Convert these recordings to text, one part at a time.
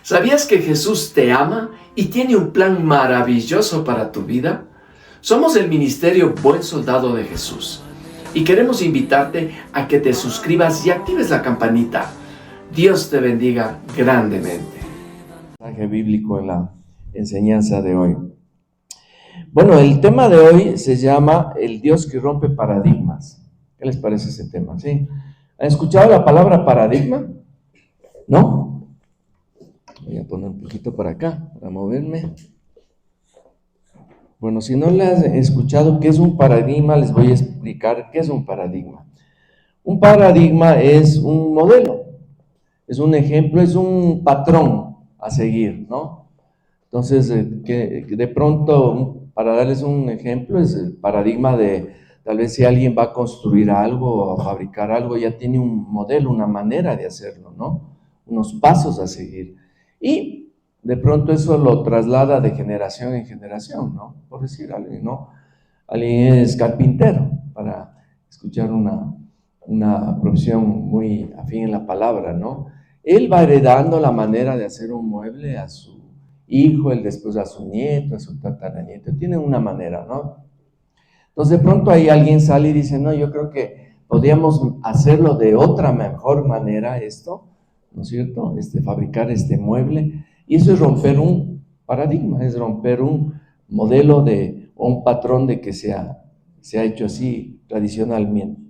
¿Sabías que Jesús te ama y tiene un plan maravilloso para tu vida? Somos el Ministerio Buen Soldado de Jesús y queremos invitarte a que te suscribas y actives la campanita. Dios te bendiga grandemente. Pasaje bíblico en la enseñanza de hoy. Bueno, el tema de hoy se llama el Dios que rompe paradigmas. ¿Qué les parece ese tema? ¿Sí? ¿Han escuchado la palabra paradigma? ¿No? Voy a poner un poquito para acá, para moverme. Bueno, si no le han escuchado qué es un paradigma, les voy a explicar qué es un paradigma. Un paradigma es un modelo, es un ejemplo, es un patrón a seguir, ¿no? Entonces, que de pronto, para darles un ejemplo, es el paradigma de, tal vez si alguien va a construir algo o a fabricar algo, ya tiene un modelo, una manera de hacerlo, ¿no? Unos pasos a seguir. Y de pronto eso lo traslada de generación en generación, ¿no? Por decir alguien, ¿no? Alguien es carpintero, para escuchar una profesión muy afín en la palabra, ¿no? Él va heredando la manera de hacer un mueble a su hijo, él después a su nieto, a su tataranieto, tienen una manera, ¿no? Entonces de pronto ahí alguien sale y dice, no, yo creo que podríamos hacerlo de otra mejor manera esto, ¿no es cierto? Fabricar este mueble, y eso es romper un paradigma, es romper un modelo o un patrón de que se ha hecho así tradicionalmente.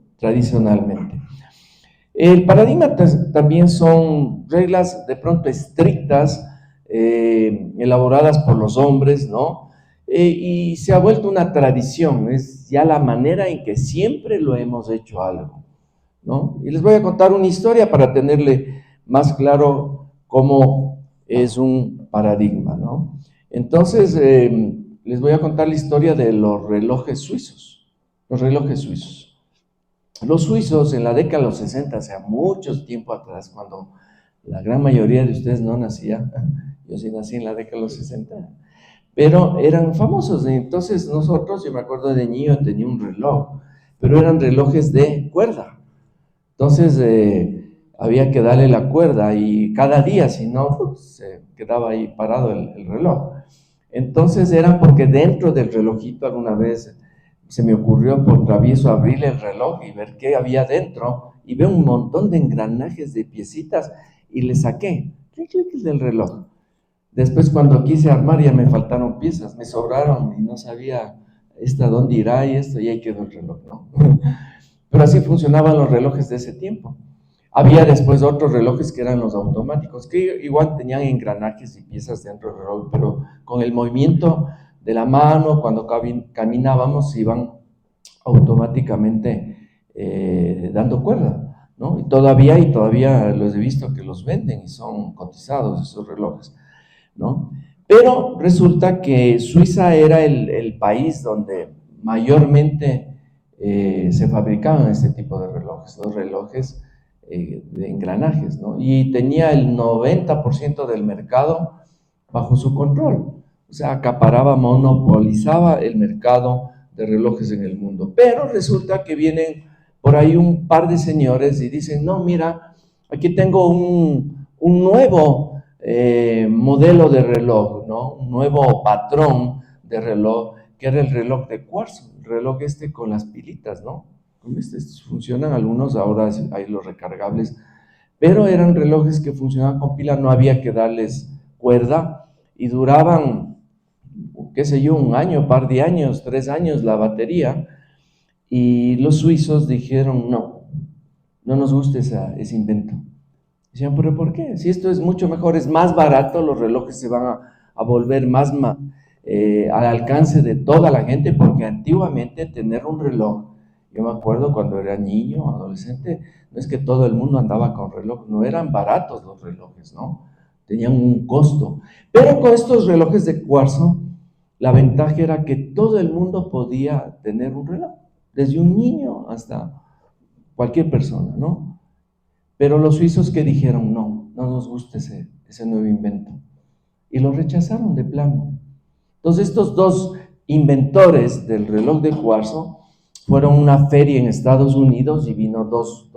El paradigma también son reglas de pronto estrictas, elaboradas por los hombres, ¿no? Y se ha vuelto una tradición, es ya la manera en que siempre lo hemos hecho algo, ¿no? Y les voy a contar una historia para tenerle más claro cómo es un paradigma, ¿no? Entonces, les voy a contar la historia de los relojes suizos. Los relojes suizos. Los suizos en la década de los 60, o sea, mucho tiempo atrás, cuando la gran mayoría de ustedes no nacía, yo sí nací en la década de los 60, pero eran famosos. Entonces nosotros, yo me acuerdo de niño, tenía un reloj, pero eran relojes de cuerda. Entonces había que darle la cuerda y cada día, si no, se quedaba ahí parado el reloj. Entonces eran porque dentro del relojito alguna vez se me ocurrió por travieso abrir el reloj y ver qué había dentro, y veo un montón de engranajes de piecitas y le saqué clic, clic, del reloj. Después cuando quise armar ya me faltaron piezas, me sobraron y no sabía dónde irá y ahí quedó el reloj, ¿no? Pero así funcionaban los relojes de ese tiempo. Había después otros relojes que eran los automáticos, que igual tenían engranajes y piezas dentro del reloj, pero con el movimiento de la mano, cuando caminábamos, iban automáticamente dando cuerda, ¿no? Y todavía los he visto que los venden y son cotizados esos relojes, ¿no? Pero resulta que Suiza era el país donde mayormente se fabricaban este tipo de relojes, los relojes de engranajes, ¿no? Y tenía el 90% del mercado bajo su control. O sea, acaparaba, monopolizaba el mercado de relojes en el mundo. Pero resulta que vienen por ahí un par de señores y dicen, no, mira, aquí tengo un nuevo modelo de reloj, ¿no? Un nuevo patrón de reloj, que era el reloj de cuarzo, el reloj con las pilitas, ¿no? Funcionan algunos, ahora hay los recargables, pero eran relojes que funcionaban con pila, no había que darles cuerda y duraban, qué sé yo, un año, par de años, 3 años la batería. Y los suizos dijeron, no nos gusta ese invento. Decían, ¿pero por qué? Si esto es mucho mejor, es más barato, los relojes se van a volver más al alcance de toda la gente, porque antiguamente tener un reloj, yo me acuerdo cuando era niño, adolescente, no es que todo el mundo andaba con reloj, no eran baratos los relojes, ¿no? Tenían un costo. Pero con estos relojes de cuarzo, la ventaja era que todo el mundo podía tener un reloj, desde un niño hasta cualquier persona, ¿no? Pero los suizos que dijeron, no nos gusta ese nuevo invento, y lo rechazaron de plano. Entonces estos dos inventores del reloj de cuarzo fueron a una feria en Estados Unidos y vino dos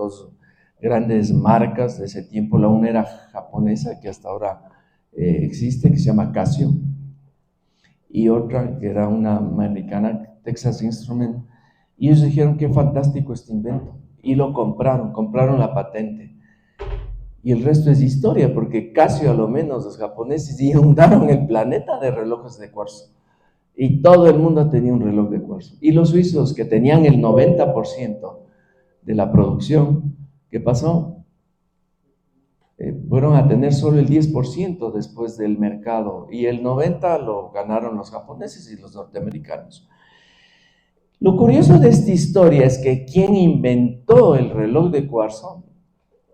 grandes marcas de ese tiempo. La una era japonesa, que hasta ahora existe, que se llama Casio, y otra que era una americana, Texas Instrument, y ellos dijeron qué fantástico este invento, y lo compraron la patente. Y el resto es historia, porque Casio, a lo menos los japoneses, inundaron el planeta de relojes de cuarzo. Y todo el mundo tenía un reloj de cuarzo. Y los suizos, que tenían el 90% de la producción, ¿qué pasó? Fueron a tener solo el 10% después del mercado. Y el 90% lo ganaron los japoneses y los norteamericanos. Lo curioso de esta historia es que quien inventó el reloj de cuarzo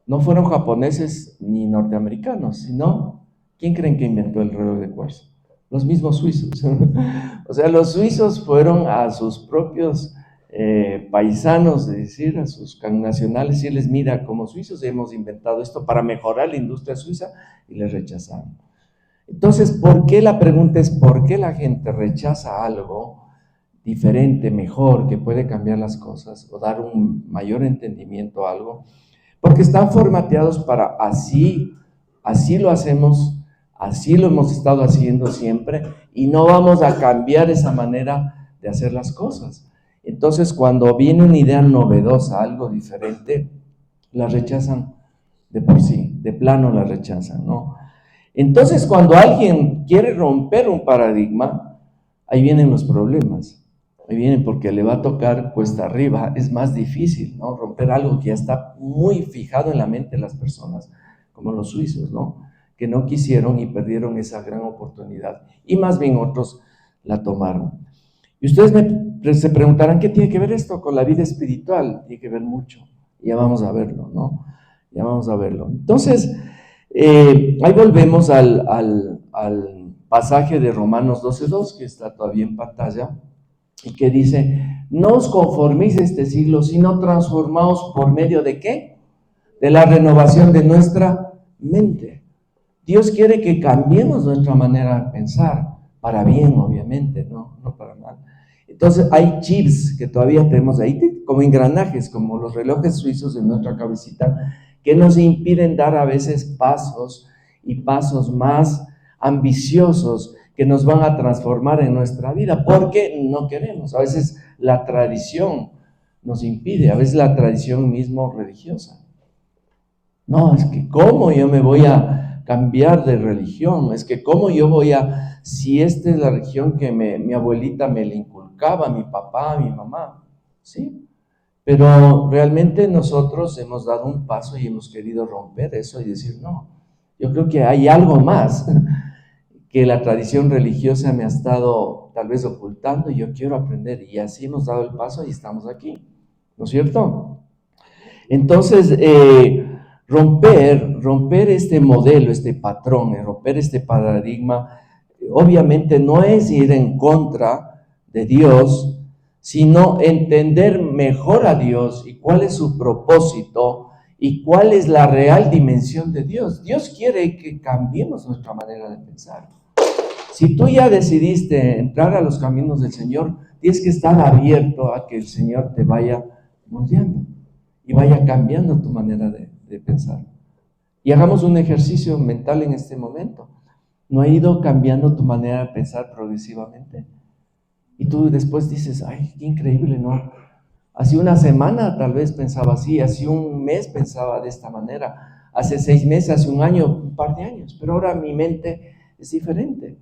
no fueron japoneses ni norteamericanos, sino, ¿quién creen que inventó el reloj de cuarzo? Los mismos suizos. O sea, los suizos fueron a sus propios paisanos, es decir, a sus connacionales, y les mira, como suizos hemos inventado esto para mejorar la industria suiza, y les rechazaron. Entonces, ¿por qué? La pregunta es, ¿por qué la gente rechaza algo diferente, mejor, que puede cambiar las cosas o dar un mayor entendimiento a algo? Porque están formateados para así lo hacemos, así lo hemos estado haciendo siempre, y no vamos a cambiar esa manera de hacer las cosas. Entonces, cuando viene una idea novedosa, algo diferente, la rechazan de por sí, de plano la rechazan, ¿no? Entonces, cuando alguien quiere romper un paradigma, ahí vienen los problemas. Ahí vienen porque le va a tocar cuesta arriba, es más difícil, ¿no? Romper algo que ya está muy fijado en la mente de las personas, como los suizos, ¿no? Que no quisieron y perdieron esa gran oportunidad. Y más bien otros la tomaron. Y ustedes se preguntarán, ¿qué tiene que ver esto con la vida espiritual? Tiene que ver mucho. Y ya vamos a verlo, ¿no? Ya vamos a verlo. Entonces, ahí volvemos al pasaje de Romanos 12:2, que está todavía en pantalla, y que dice, no os conforméis a este siglo, sino transformaos por medio de ¿qué? De la renovación de nuestra mente. Dios quiere que cambiemos nuestra manera de pensar, para bien, obviamente, no para mal. Entonces hay chips que todavía tenemos ahí, como engranajes, como los relojes suizos en nuestra cabecita, que nos impiden dar a veces pasos y pasos más ambiciosos que nos van a transformar en nuestra vida, porque no queremos. A veces la tradición nos impide, a veces la tradición mismo religiosa. No, es que ¿cómo yo me voy a cambiar de religión? Es que ¿cómo yo voy a, si esta es la religión que mi abuelita me le inculcaba, mi papá, mi mamá? Sí, pero realmente nosotros hemos dado un paso y hemos querido romper eso y decir, no, yo creo que hay algo más que la tradición religiosa me ha estado tal vez ocultando y yo quiero aprender, y así hemos dado el paso y estamos aquí, ¿no es cierto? Entonces, romper este modelo, este patrón, romper este paradigma, obviamente no es ir en contra de Dios, sino entender mejor a Dios y cuál es su propósito y cuál es la real dimensión de Dios. Dios quiere que cambiemos nuestra manera de pensar. Si tú ya decidiste entrar a los caminos del Señor, tienes que estar abierto a que el Señor te vaya moldeando y vaya cambiando tu manera de pensar. Y hagamos un ejercicio mental en este momento. ¿No ha ido cambiando tu manera de pensar progresivamente? Y tú después dices, ay, qué increíble, ¿no? Hace una semana tal vez pensaba así, hace un mes pensaba de esta manera, hace 6 meses, hace un año, un par de años, pero ahora mi mente es diferente.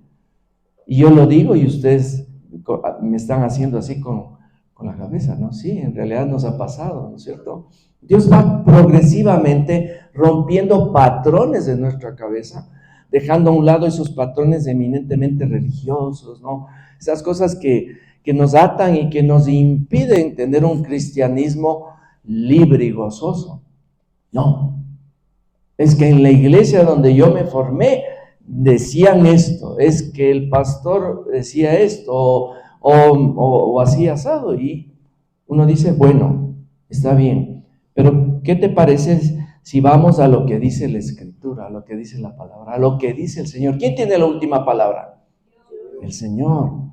Y yo lo digo y ustedes me están haciendo así con la cabeza, ¿no? Sí, en realidad nos ha pasado, ¿no es cierto? Dios va progresivamente rompiendo patrones de nuestra cabeza, dejando a un lado esos patrones eminentemente religiosos, ¿no? Esas cosas que nos atan y que nos impiden tener un cristianismo libre y gozoso. No, es que en la iglesia donde yo me formé decían esto, es que el pastor decía esto, o así asado, y uno dice, bueno, está bien, pero ¿qué te parece si vamos a lo que dice la Escritura, a lo que dice la palabra, a lo que dice el Señor? ¿Quién tiene la última palabra? El Señor, ¿no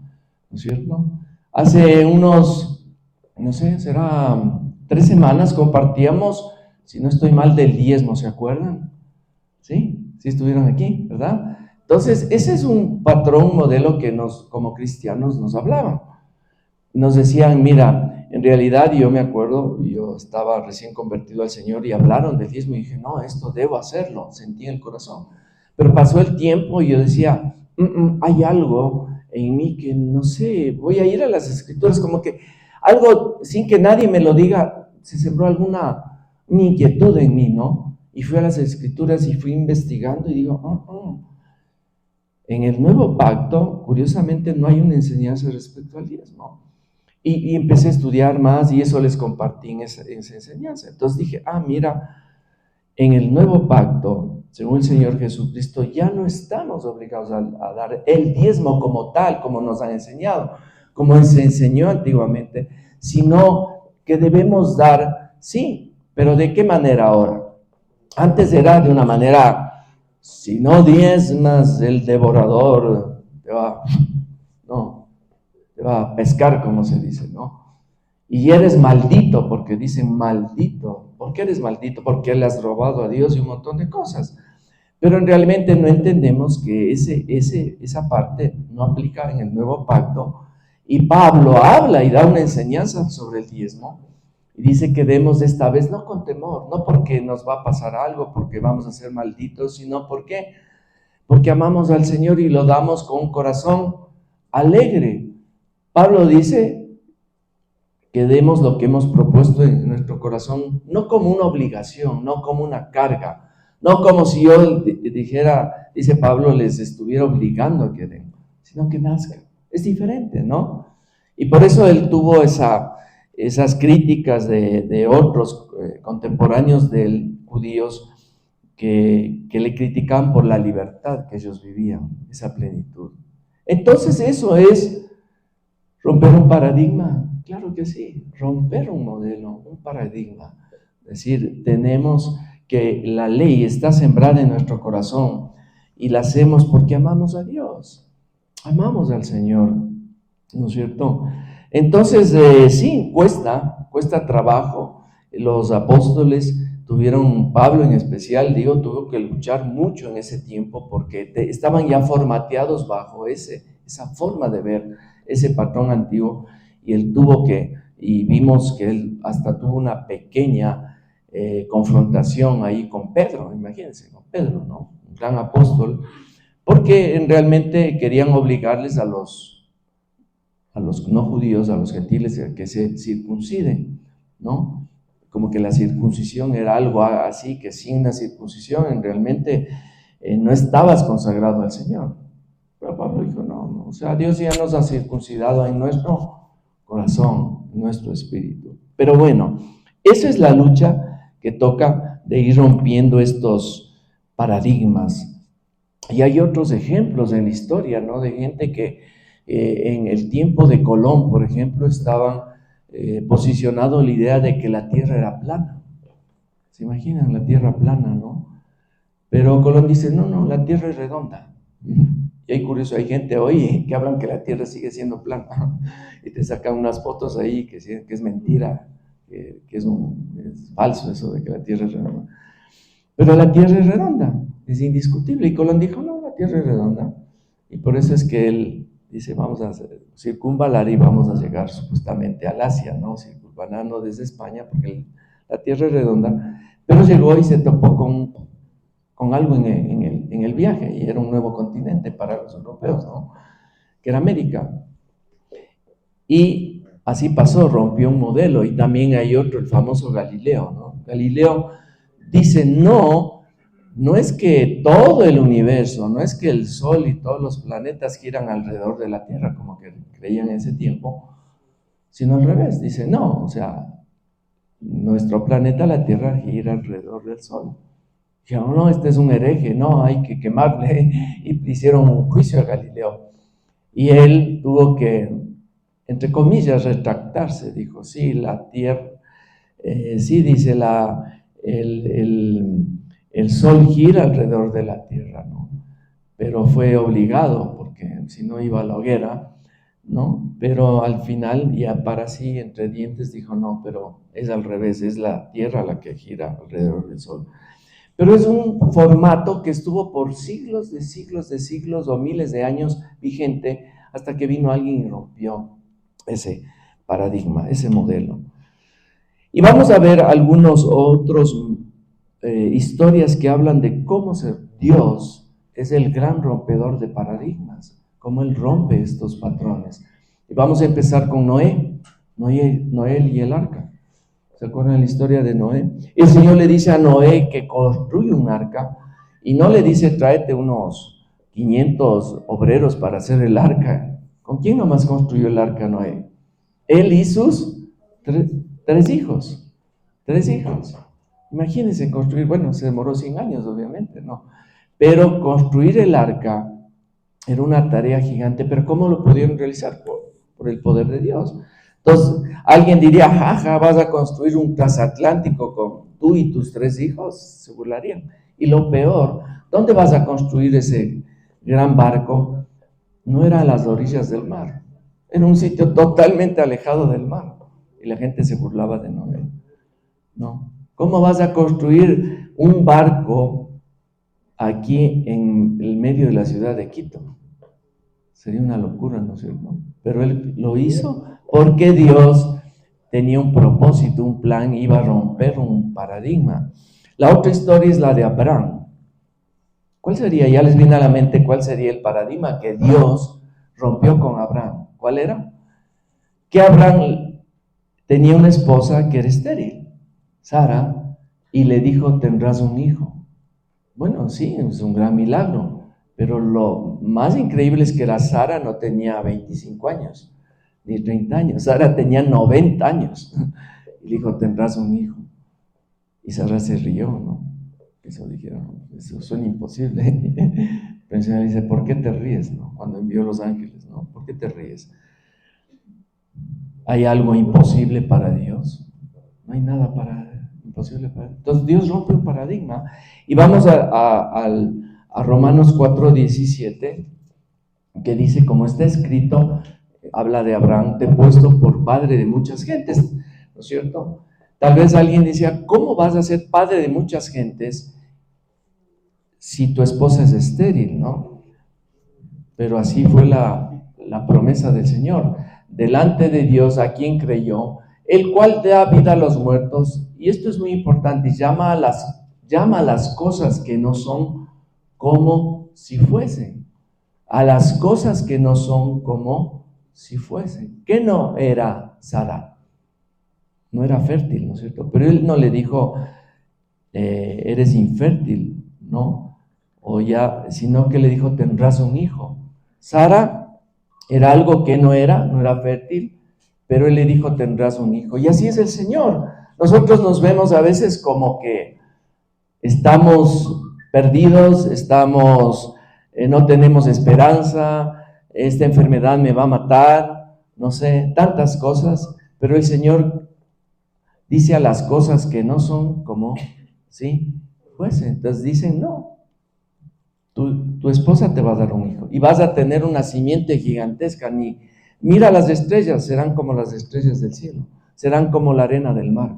es cierto? Hace unos, no sé, será 3 semanas compartíamos, si no estoy mal, del diezmo, ¿se acuerdan? ¿Sí? Sí estuvieron aquí, ¿verdad? Entonces, ese es un patrón, modelo que como cristianos nos hablaban. Nos decían, mira, en realidad yo me acuerdo, yo estaba recién convertido al Señor y hablaron del diezmo y dije, no, esto debo hacerlo, sentí en el corazón. Pero pasó el tiempo y yo decía, hay algo en mí que no sé, voy a ir a las Escrituras, como que algo, sin que nadie me lo diga, se sembró alguna inquietud en mí, ¿no? Y fui a las Escrituras y fui investigando y digo, en el nuevo pacto, curiosamente, no hay una enseñanza respecto al diezmo. Y empecé a estudiar más y eso les compartí en esa enseñanza. Entonces dije, mira, en el nuevo pacto, según el Señor Jesucristo, ya no estamos obligados a dar el diezmo como tal, como nos han enseñado, como se enseñó antiguamente, sino que debemos dar, sí, pero ¿de qué manera ahora? Antes era de una manera, si no diezmas, el devorador te va a pescar, como se dice, ¿no? Y eres maldito, porque dicen maldito. ¿Por qué eres maldito? Porque le has robado a Dios y un montón de cosas. Pero realmente no entendemos que esa parte no aplica en el nuevo pacto. Y Pablo habla y da una enseñanza sobre el diezmo. Y dice que demos esta vez no con temor, no porque nos va a pasar algo, porque vamos a ser malditos, sino porque amamos al Señor y lo damos con un corazón alegre. Pablo dice que demos lo que hemos propuesto en nuestro corazón, no como una obligación, no como una carga, no como si yo dijera, dice Pablo, les estuviera obligando a que den, sino que nazca. Es diferente, ¿no? Y por eso él tuvo esas críticas de otros contemporáneos de judíos que le criticaban por la libertad que ellos vivían, esa plenitud. Entonces eso es romper un paradigma, claro que sí, romper un modelo, un paradigma. Es decir, tenemos que la ley está sembrada en nuestro corazón y la hacemos porque amamos a Dios, amamos al Señor, ¿no es cierto? Entonces, sí, cuesta trabajo. Los apóstoles tuvieron, Pablo en especial, tuvo que luchar mucho en ese tiempo porque estaban ya formateados bajo esa forma de ver, ese patrón antiguo, y él y vimos que él hasta tuvo una pequeña confrontación ahí con Pedro, imagínense, con Pedro, ¿no? Un gran apóstol, porque realmente querían obligarles a los no judíos, a los gentiles, a que se circunciden, ¿no? Como que la circuncisión era algo así, que sin la circuncisión realmente no estabas consagrado al Señor. Pero Pablo dijo, no, o sea, Dios ya nos ha circuncidado en nuestro corazón, en nuestro espíritu. Pero bueno, esa es la lucha que toca de ir rompiendo estos paradigmas. Y hay otros ejemplos en la historia, ¿no? De gente que en el tiempo de Colón, por ejemplo, estaban posicionado la idea de que la tierra era plana. ¿Se imaginan? La tierra plana, ¿no? Pero Colón dice, no, la tierra es redonda. Y hay curioso, hay gente hoy que hablan que la tierra sigue siendo plana y te sacan unas fotos ahí que es mentira, que es falso eso de que la tierra es redonda. Pero la tierra es redonda, es indiscutible. Y Colón dijo, no, la tierra es redonda. Y por eso es que él dice, vamos a circunvalar y vamos a llegar supuestamente al Asia, ¿no? Circunvalando desde España, porque la tierra es redonda. Pero llegó y se topó con algo en el viaje, y era un nuevo continente para los europeos, ¿no? Que era América. Y así pasó, rompió un modelo. Y también hay otro, el famoso Galileo, ¿no? Galileo dice, no es que todo el universo, no es que el Sol y todos los planetas giran alrededor de la Tierra, como que creían en ese tiempo, sino al revés. Dice, no, o sea, nuestro planeta, la Tierra, gira alrededor del Sol. Dijeron, no, este es un hereje, no, hay que quemarle. Y hicieron un juicio a Galileo. Y él tuvo que, entre comillas, retractarse. Dijo, sí, la Tierra, sí, dice el Sol gira alrededor de la Tierra, ¿no? Pero fue obligado, porque si no iba a la hoguera, ¿no? Pero al final, ya para sí, entre dientes, dijo, no, pero es al revés, es la Tierra la que gira alrededor del Sol. Pero es un formato que estuvo por siglos de siglos de siglos o miles de años vigente hasta que vino alguien y rompió ese paradigma, ese modelo. Y vamos a ver algunos otros historias que hablan de cómo Dios es el gran rompedor de paradigmas, cómo Él rompe estos patrones. Y vamos a empezar con Noé y el arca. ¿Se acuerdan de la historia de Noé? El Señor le dice a Noé que construye un arca y no le dice tráete unos 500 obreros para hacer el arca. ¿Con quién nomás construyó el arca Noé? Él y sus tres hijos. Imagínense construir, bueno, se demoró 100 años obviamente, ¿no? Pero construir el arca era una tarea gigante, pero ¿cómo lo pudieron realizar? Por el poder de Dios. Entonces, alguien diría, jaja, vas a construir un transatlántico con tú y tus 3 hijos, se burlarían. Y lo peor, ¿dónde vas a construir ese gran barco? No era a las orillas del mar, era un sitio totalmente alejado del mar. Y la gente se burlaba de Noé. ¿No? ¿Cómo vas a construir un barco aquí en el medio de la ciudad de Quito? Sería una locura, ¿no es cierto? Pero él lo hizo porque Dios tenía un propósito, un plan, iba a romper un paradigma. La otra historia es la de Abraham. ¿Cuál sería? Ya les viene a la mente cuál sería el paradigma que Dios rompió con Abraham. ¿Cuál era? Que Abraham tenía una esposa que era estéril, Sara, y le dijo, tendrás un hijo. Bueno, sí, es un gran milagro, pero lo más increíble es que la Sara no tenía 25 años, ni 30 años, Sara tenía 90 años. Y le dijo, tendrás un hijo. Y Sara se rió, ¿no? Eso dijeron, eso suena imposible. Pero el Señor dice, ¿por qué te ríes, no? Cuando envió los ángeles, ¿no? ¿Por qué te ríes? ¿Hay algo imposible para Dios? No hay nada imposible para Dios. Entonces Dios rompe un paradigma. Y vamos a Romanos 4:17, que dice, como está escrito, habla de Abraham, te he puesto por padre de muchas gentes, ¿no es cierto? Tal vez alguien decía, ¿cómo vas a ser padre de muchas gentes si tu esposa es estéril, no? Pero así fue la promesa del Señor. Delante de Dios, a quien creyó, el cual da vida a los muertos, y esto es muy importante, llama a las cosas que no son como si fuesen, a las cosas que no son como si fuesen. ¿Qué no era Sara? No era fértil, ¿no es cierto? Pero él no le dijo, eres infértil, ¿no? Sino que le dijo, tendrás un hijo. Sara era algo que no era fértil, pero él le dijo, tendrás un hijo. Y así es el Señor. Nosotros nos vemos a veces como que estamos perdidos, no tenemos esperanza, esta enfermedad me va a matar, no sé, tantas cosas, pero el Señor dice a las cosas que no son como si fuesen. Entonces dicen, no, tu esposa te va a dar un hijo y vas a tener una simiente gigantesca. Mira las estrellas, serán como las estrellas del cielo, serán como la arena del mar.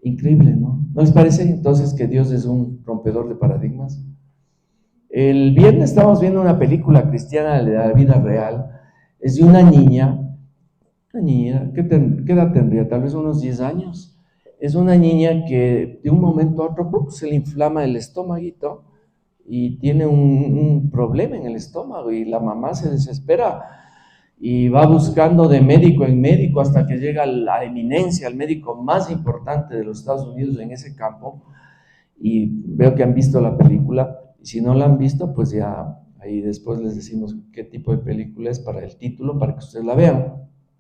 Increíble, ¿no? ¿No les parece entonces que Dios es un rompedor de paradigmas? El viernes estábamos viendo una película cristiana de la vida real. Es de una niña, ¿qué edad tendría? Tal vez unos 10 años. Es una niña que de un momento a otro se le inflama el estomaguito y tiene un problema en el estómago y la mamá se desespera y va buscando de médico en médico hasta que llega a la eminencia, al médico más importante de los Estados Unidos en ese campo. Y veo que han visto la película, y si no la han visto, pues ya ahí después les decimos qué tipo de película es para el título, para que ustedes la vean.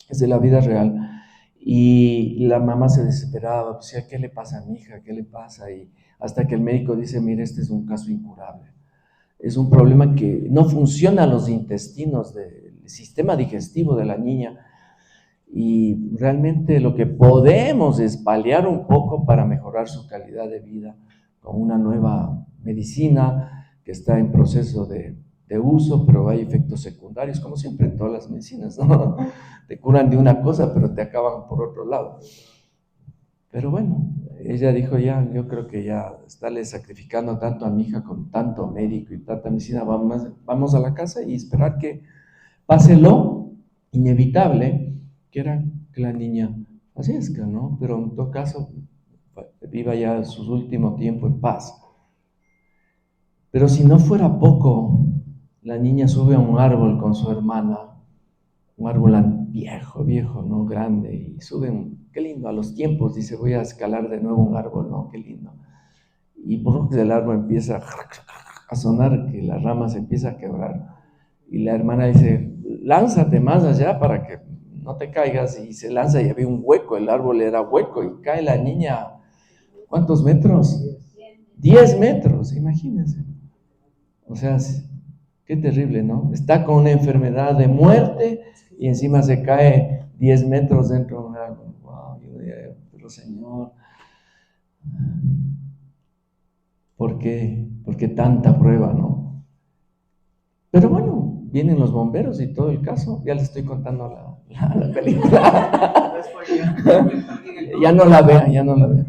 Es de la vida real. Y la mamá se desesperaba, pues, ¿qué le pasa a mi hija? ¿Qué le pasa? Y hasta que el médico dice, mire, este es un caso incurable. Es un problema que no funcionan los intestinos del sistema digestivo de la niña. Y realmente lo que podemos es paliar un poco para mejorar su calidad de vida con una nueva medicina que está en proceso de uso, pero hay efectos secundarios, como siempre en todas las medicinas, ¿no? Te curan de una cosa, pero te acaban por otro lado. Pero bueno, ella dijo, ya, yo creo que ya estarle sacrificando tanto a mi hija con tanto médico y tanta medicina, vamos a la casa y esperar que pase lo inevitable, que era que la niña fallezca, ¿no? Pero en todo caso, viva ya su último tiempo en paz. Pero si no fuera poco, la niña sube a un árbol con su hermana, un árbol viejo, ¿no? Grande, y suben, qué lindo, a los tiempos, dice, voy a escalar de nuevo un árbol, ¿no? Qué lindo. Y por que el árbol empieza a sonar, que la rama se empieza a quebrar. Y la hermana dice, lánzate más allá para que no te caigas, y se lanza y había un hueco, el árbol era hueco, y cae la niña, ¿cuántos metros? 10 metros, imagínense. O sea, qué terrible, ¿no? Está con una enfermedad de muerte y encima se cae 10 metros dentro de un árbol. Wow, yo diría, pero Señor, ¿por qué? ¿Por qué tanta prueba, no? Pero bueno, vienen los bomberos y todo el caso. Ya les estoy contando la película. Ya no la vean.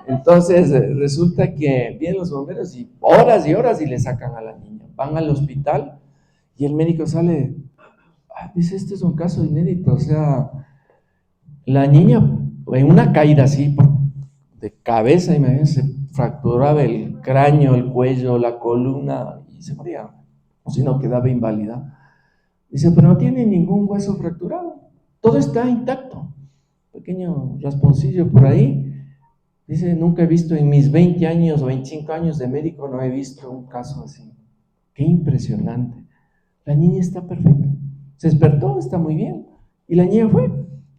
Entonces resulta que vienen los bomberos y horas y le sacan a la niña. Van al hospital y el médico sale, dice, este es un caso inédito. O sea, la niña en una caída así de cabeza, imagínense, fracturaba el cráneo, el cuello, la columna y se moría, o si no quedaba inválida. Dice, pero no tiene ningún hueso fracturado, todo está intacto, pequeño rasponcillo por ahí. Dice, nunca he visto en mis 20 años o 25 años de médico, no he visto un caso así. Qué impresionante. La niña está perfecta, se despertó, está muy bien, y la niña fue.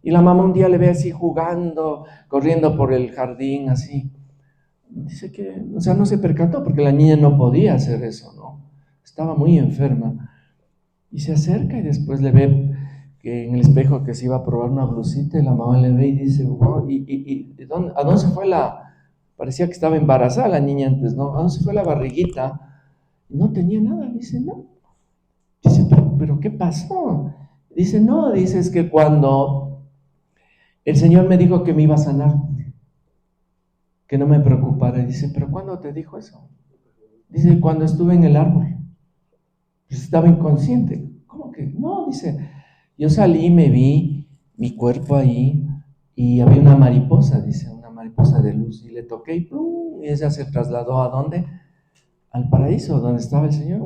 Y la mamá un día le ve así jugando, corriendo por el jardín, así. Dice que, o sea, no se percató porque la niña no podía hacer eso, ¿no? Estaba muy enferma. Y se acerca y después le ve que en el espejo que se iba a probar una blusita y la mamá le ve y dice, wow, ¿a dónde se fue parecía que estaba embarazada la niña antes, ¿no? ¿A dónde se fue la barriguita? No tenía nada, dice, no. Dice, pero ¿qué pasó? Dice, no, dice, es que cuando el Señor me dijo que me iba a sanar, que no me preocupara. Dice, ¿pero cuándo te dijo eso? Dice, cuando estuve en el árbol. Pues estaba inconsciente. ¿Cómo que? No, dice, yo salí, me vi mi cuerpo ahí y había una mariposa, dice, una mariposa de luz, y le toqué y ¡plum! Y ella se trasladó ¿a dónde? Al paraíso, donde estaba el Señor.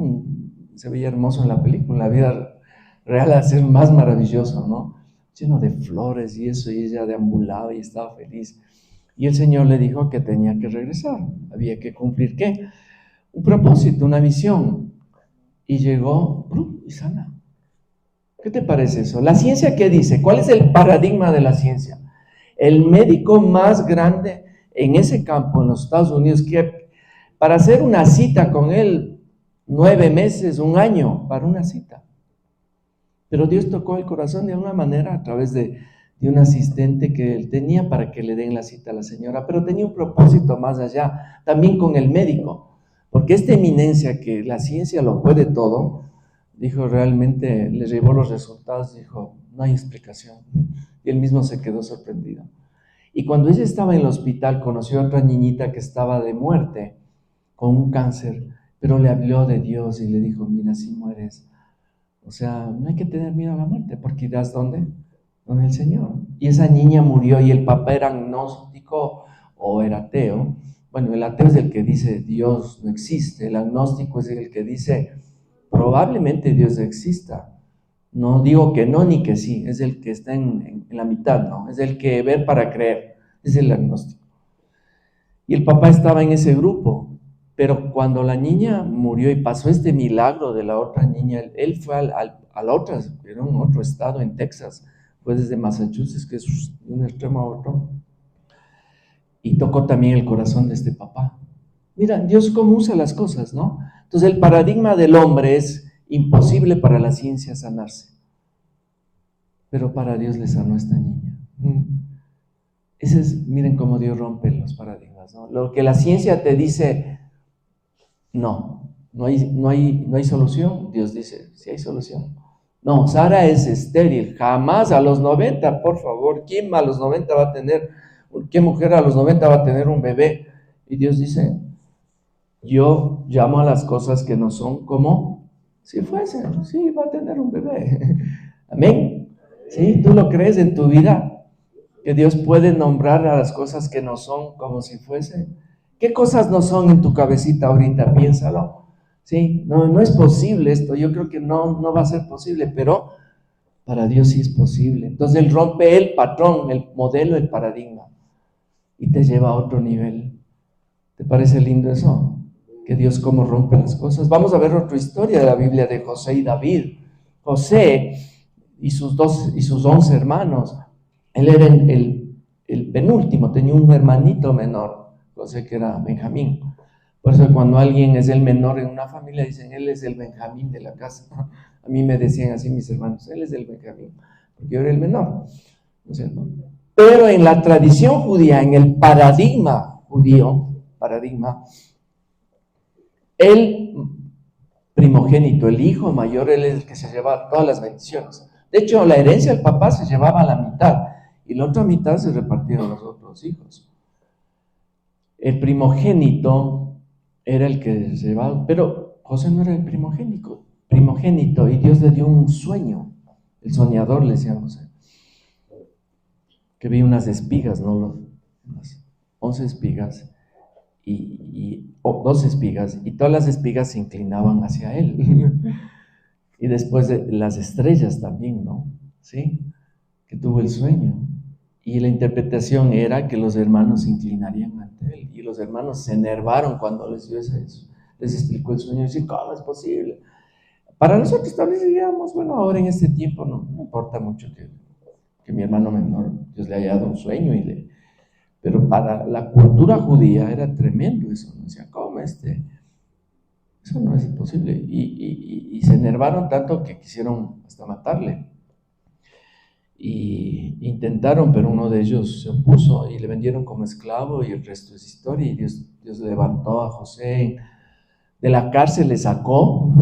Se veía hermoso en la película, la vida real a ser más maravilloso, ¿no? Lleno de flores y eso, y ella deambulaba y estaba feliz. Y el Señor le dijo que tenía que regresar, había que cumplir, ¿qué? Un propósito, una misión. Y llegó, y sana. ¿Qué te parece eso? ¿La ciencia qué dice? ¿Cuál es el paradigma de la ciencia? El médico más grande en ese campo en los Estados Unidos, que para hacer una cita con él, 9 meses, un año, para una cita. Pero Dios tocó el corazón de alguna manera a través de un asistente que él tenía para que le den la cita a la señora, pero tenía un propósito más allá, también con el médico, porque esta eminencia que la ciencia lo puede todo, dijo, realmente le llevó los resultados, dijo, no hay explicación, y él mismo se quedó sorprendido. Y cuando ella estaba en el hospital, conoció a otra niñita que estaba de muerte, con un cáncer, pero le habló de Dios y le dijo, mira, si mueres, o sea, no hay que tener miedo a la muerte, porque irás ¿dónde? Con el Señor. Y esa niña murió y el papá era agnóstico o era ateo. Bueno, el ateo es el que dice Dios no existe, el agnóstico es el que dice probablemente Dios exista. No digo que no ni que sí, es el que está en la mitad, ¿no? Es el que ver para creer, es el agnóstico. Y el papá estaba en ese grupo. Pero cuando la niña murió y pasó este milagro de la otra niña, él fue a la otra, era un otro estado en Texas, fue desde Massachusetts, que es de un extremo a otro, y tocó también el corazón de este papá. Mira, Dios cómo usa las cosas, ¿no? Entonces el paradigma del hombre es imposible para la ciencia sanarse, pero para Dios le sanó a esta niña. Miren cómo Dios rompe los paradigmas, ¿no? Lo que la ciencia te dice, no hay solución. Dios dice, sí hay solución. No, Sara es estéril, jamás a los 90, por favor, ¿quién a los 90 va a tener ¿Qué mujer a los 90 va a tener un bebé? Y Dios dice, yo llamo a las cosas que no son como si fuesen. Sí, va a tener un bebé. Amén. ¿Sí? ¿Tú lo crees en tu vida? Que Dios puede nombrar a las cosas que no son como si fuesen. ¿Qué cosas no son en tu cabecita ahorita? Piénsalo. Sí, no es posible esto. Yo creo que no va a ser posible, pero para Dios sí es posible. Entonces Él rompe el patrón, el modelo, el paradigma y te lleva a otro nivel. ¿Te parece lindo eso? Que Dios cómo rompe las cosas. Vamos a ver otra historia de la Biblia de José y David. José y sus 11 hermanos. Él era el penúltimo, tenía un hermanito menor, José, que era Benjamín. Por eso cuando alguien es el menor en una familia, dicen, él es el Benjamín de la casa. A mí me decían así mis hermanos, él es el Benjamín, porque yo era el menor, ¿no es cierto? Pero en la tradición judía, en el paradigma judío, el primogénito, el hijo mayor, él es el que se lleva todas las bendiciones. De hecho, la herencia del papá se llevaba a la mitad y la otra mitad se repartieron los otros hijos. El primogénito era el que se llevaba, pero José no era el primogénito y Dios le dio un sueño. El soñador le decía a José, que vi unas espigas, ¿no? Unas 11 espigas y 12 espigas, y todas las espigas se inclinaban hacia él. Y después las estrellas también, ¿no? ¿Sí? Que tuvo el sueño. Y la interpretación era que los hermanos se inclinarían ante él. Y los hermanos se enervaron cuando les dio eso. Les explicó el sueño y dicen, ¿cómo es posible? Para nosotros tal vez diríamos, bueno, ahora en este tiempo no importa mucho que mi hermano menor, Dios le haya dado un sueño pero para la cultura judía era tremendo eso, ¿no? Decían, ¿cómo eso no es posible? Y se enervaron tanto que quisieron hasta matarle. Y intentaron, pero uno de ellos se opuso y le vendieron como esclavo y el resto es historia. Y Dios levantó a José de la cárcel, le sacó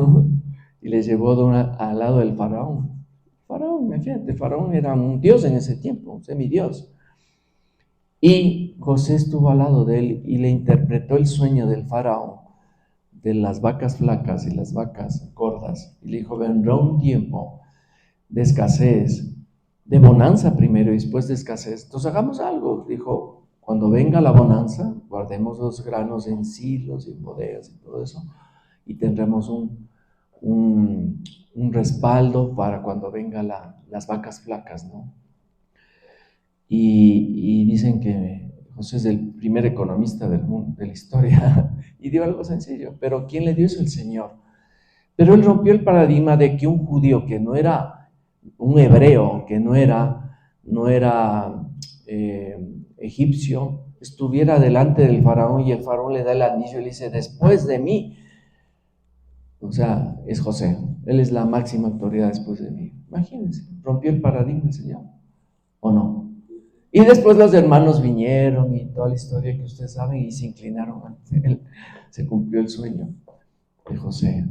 y le llevó al lado del faraón. Faraón, imagínate, Faraón era un dios en ese tiempo, un semidios. Y José estuvo al lado de él y le interpretó el sueño del faraón, de las vacas flacas y las vacas gordas. Y le dijo, vendrá un tiempo de escasez, de bonanza primero y después de escasez. Entonces hagamos algo. Dijo, cuando venga la bonanza, guardemos los granos en silos y en bodegas y todo eso, y tendremos un respaldo para cuando vengan las vacas flacas, ¿no? Y dicen que José es el primer economista del mundo, de la historia, y dio algo sencillo, pero ¿quién le dio eso? El Señor. Pero él rompió el paradigma de que un judío que no era un hebreo, que no era egipcio, estuviera delante del faraón y el faraón le da el anillo y le dice, después de mí, o sea, es José, él es la máxima autoridad después de mí. Imagínense, rompió el paradigma el Señor, ¿o no? Y después los hermanos vinieron y toda la historia que ustedes saben y se inclinaron ante él. Se cumplió el sueño de José.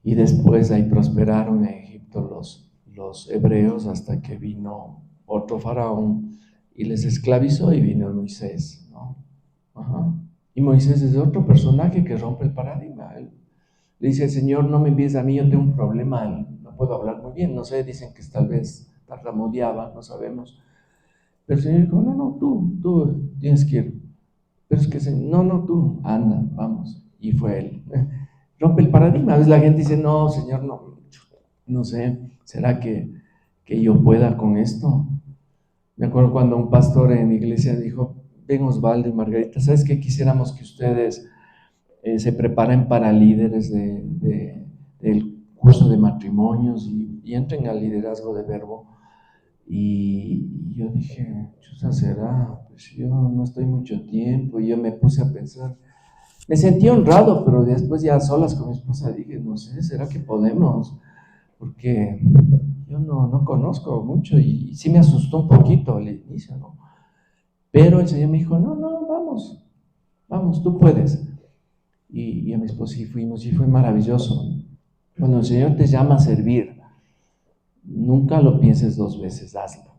Y después ahí prosperaron en Egipto los hebreos hasta que vino otro faraón y les esclavizó y vino Moisés, ¿no? Ajá. Y Moisés es otro personaje que rompe el paradigma. Él le dice al Señor, no me envíes a mí, yo tengo un problema, no puedo hablar muy bien, no sé, dicen que tal vez tartamudeaba, no sabemos. Pero el Señor dijo, no, tú tienes que ir. Pero es que, no, tú, anda, vamos. Y fue él. Rompe el paradigma. A veces la gente dice, no, Señor, no sé, ¿será que yo pueda con esto? Me acuerdo cuando un pastor en la iglesia dijo, ven Osvaldo y Margarita, ¿sabes qué? Quisiéramos que ustedes se preparen para líderes del curso de matrimonios y entren al liderazgo de Verbo. Y yo dije, chusa, será, pues yo no estoy mucho tiempo. Y yo me puse a pensar, me sentí honrado, pero después ya a solas con mi esposa dije, no sé, ¿será que podemos? Porque yo no conozco mucho y sí me asustó un poquito al inicio, ¿no? Pero el Señor me dijo, no, vamos, tú puedes. Y a mi esposa y fuimos y fue maravilloso. Cuando el Señor te llama a servir, nunca lo pienses dos veces, hazlo.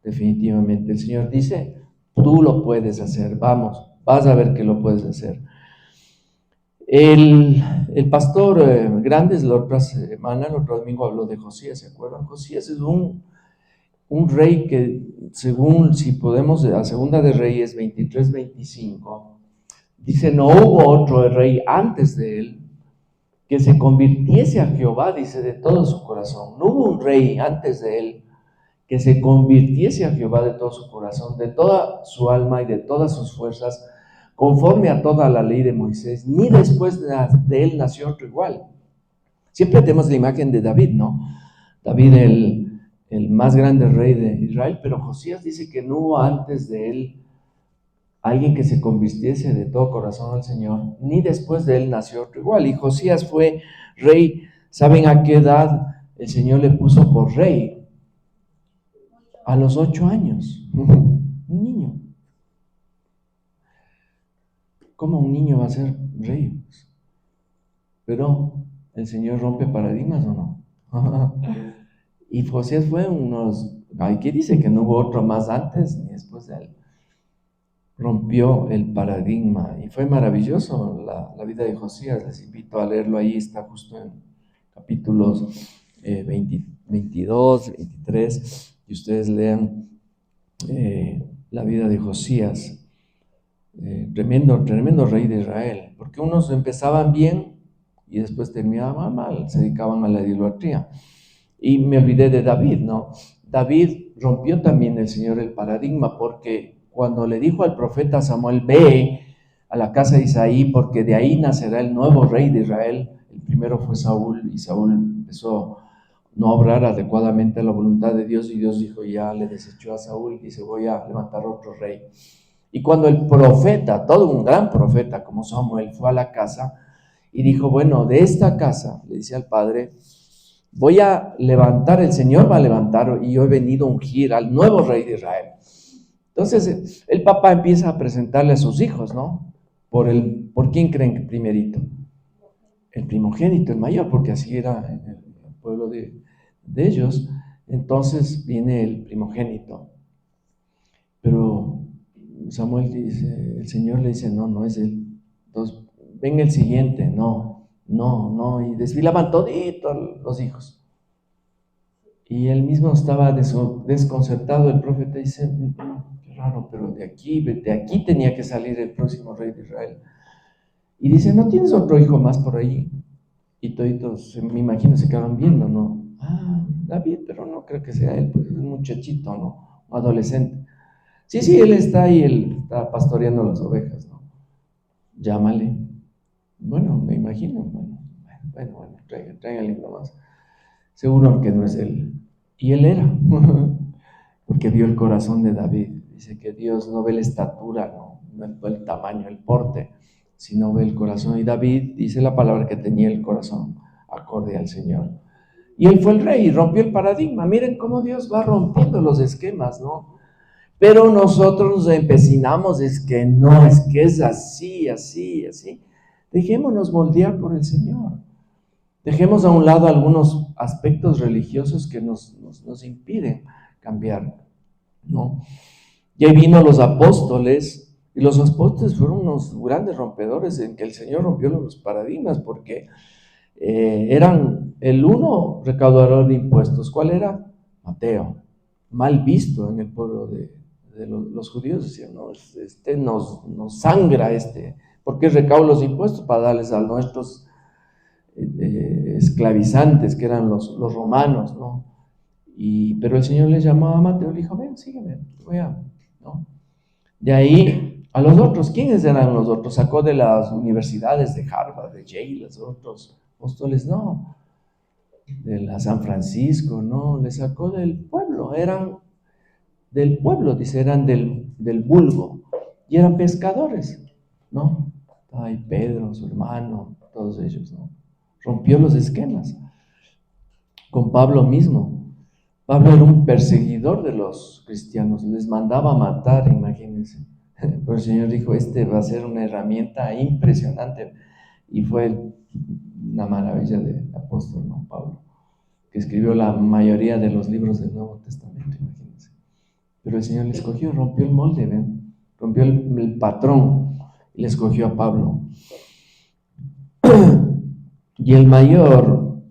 definitivamente. El Señor dice, tú lo puedes hacer, vamos, vas a ver que lo puedes hacer. El pastor Grandes la otra semana, el otro domingo habló de Josías, ¿se acuerdan? Josías es un rey que, según, si podemos, a Segunda de Reyes 23-25, dice, no hubo otro rey antes de él que se convirtiese a Jehová, dice, de todo su corazón. No hubo un rey antes de él que se convirtiese a Jehová de todo su corazón, de toda su alma y de todas sus fuerzas, conforme a toda la ley de Moisés, ni después de él nació otro igual. Siempre tenemos la imagen de David, ¿no? David, el más grande rey de Israel, pero Josías dice que no hubo antes de él alguien que se convirtiese de todo corazón al Señor, ni después de él nació otro igual. Y Josías fue rey. ¿Saben a qué edad el Señor le puso por rey? A los 8 años. Un niño. ¿Cómo un niño va a ser rey? Pero el Señor rompe paradigmas, ¿o no? Y Josías fue aquí dice que no hubo otro más antes ni después de él. Rompió el paradigma y fue maravilloso la vida de Josías. Les invito a leerlo, ahí está justo en capítulos 22, 23, y ustedes lean la vida de Josías. Tremendo rey de Israel, porque unos empezaban bien y después terminaban mal, se dedicaban a la idolatría. Y me olvidé de David, ¿no? David rompió también el Señor el paradigma, porque cuando le dijo al profeta Samuel, ve a la casa de Isaí, porque de ahí nacerá el nuevo rey de Israel. El primero fue Saúl, y Saúl empezó no a obrar adecuadamente a la voluntad de Dios, y Dios dijo, ya le desechó a Saúl, y dice, voy a levantar otro rey. Y cuando el profeta, todo un gran profeta como Samuel, fue a la casa y dijo, bueno, de esta casa, le dice al padre, voy a levantar, el Señor va a levantar, y yo he venido a ungir al nuevo rey de Israel. Entonces el papá empieza a presentarle a sus hijos, ¿no? ¿Por quién creen que primerito? El primogénito, el mayor, porque así era en el pueblo de ellos. Entonces viene el primogénito. Pero Samuel dice, el Señor le dice, no es él. Entonces, ven el siguiente, no, y desfilaban toditos los hijos. Y él mismo estaba desconcertado. El profeta dice, qué raro, pero de aquí tenía que salir el próximo rey de Israel. Y dice, ¿no tienes otro hijo más por ahí? Y toditos, me imagino, se quedaban viendo, ¿no? David, pero no creo que sea él, pues es un muchachito, ¿no? Un adolescente. Sí, él está ahí, él está pastoreando las ovejas, ¿no? Llámale. Bueno, me imagino, bueno, tráigale nomás. Seguro que no es él. Y él era, porque vio el corazón de David. Dice que Dios no ve la estatura, no el tamaño, el porte, sino ve el corazón. Y David, dice la palabra, que tenía el corazón acorde al Señor. Y él fue el rey y rompió el paradigma. Miren cómo Dios va rompiendo los esquemas, ¿no? Pero nosotros nos empecinamos, es que es así. Dejémonos moldear por el Señor. Dejemos a un lado algunos aspectos religiosos que nos impiden cambiar, ¿no? Y ahí vino los apóstoles, y los apóstoles fueron unos grandes rompedores en que el Señor rompió los paradigmas, porque eran el uno recaudador de impuestos. ¿Cuál era? Mateo, mal visto en el pueblo de los judíos. Decían, no, nos sangra porque recauda los impuestos para darles a nuestros esclavizantes, que eran los romanos, ¿no? Pero el Señor les llamaba a Mateo, le dijo, ven, sígueme, ¿no? De ahí a los otros. ¿Quiénes eran los otros? Sacó de las universidades de Harvard, de Yale, los otros apóstoles, no, de la San Francisco, no, le sacó del pueblo, eran del pueblo, dice, eran del vulgo, y eran pescadores, ¿no? Ay, Pedro, su hermano, todos ellos, ¿no? Rompió los esquemas. Con Pablo mismo. Pablo era un perseguidor de los cristianos, les mandaba matar, imagínense. Pero el Señor dijo, va a ser una herramienta impresionante. Y fue una maravilla del apóstol, ¿no? Pablo, que escribió la mayoría de los libros del Nuevo Testamento, imagínense. el Señor le escogió, rompió el molde, ¿ven? Rompió el patrón y le escogió a Pablo. Y el mayor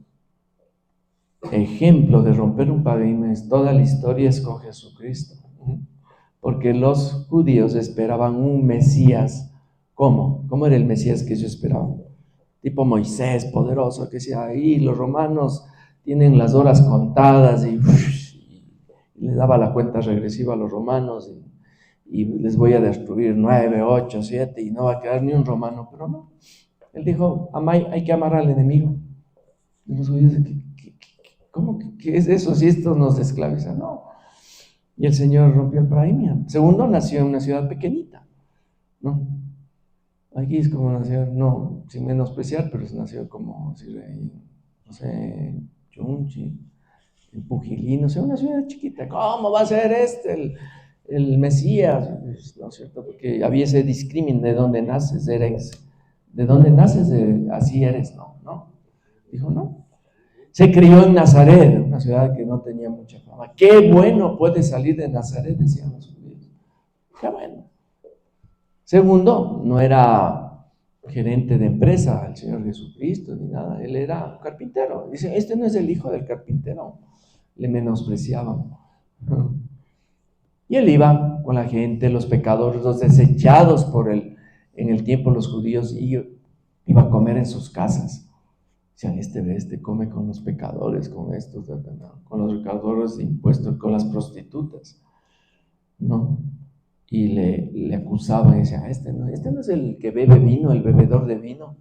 ejemplo de romper un paradigma es toda la historia escoge a Jesucristo, porque los judíos esperaban un Mesías. ¿Cómo? ¿Cómo era el Mesías que ellos esperaban? Tipo Moisés, poderoso, que decía, ahí los romanos tienen las horas contadas y le daba la cuenta regresiva a los romanos y les voy a destruir 9, 8, 7 y no va a quedar ni un romano, pero no. Él dijo, hay que amar al enemigo. Y los judíos, ¿cómo qué es eso si esto nos esclaviza? No. Y el Señor rompió el paradigma. Segundo, nació en una ciudad pequeñita, ¿no? Aquí es como nació, no, sin menospreciar, pero nació como, no sé, Chunchi, en Pujilí, no sé, una ciudad chiquita. ¿Cómo va a ser el Mesías? ¿No es cierto? Porque había ese discrimen de dónde naces, de dónde naces, así eres, no. Dijo, no. Se crió en Nazaret, una ciudad que no tenía mucha fama. Qué bueno puede salir de Nazaret, decían los judíos. Qué bueno. Segundo, no era gerente de empresa el Señor Jesucristo ni nada, él era carpintero. Dice, este no es el hijo del carpintero. Le menospreciaban. Y él iba con la gente, los pecadores, los desechados en el tiempo los judíos, y iba a comer en sus casas. Decían, este come con los pecadores, con estos, con los recaudadores de impuestos, con las prostitutas, ¿no? Y le acusaban y decían, este no es el que bebe vino, el bebedor de vino.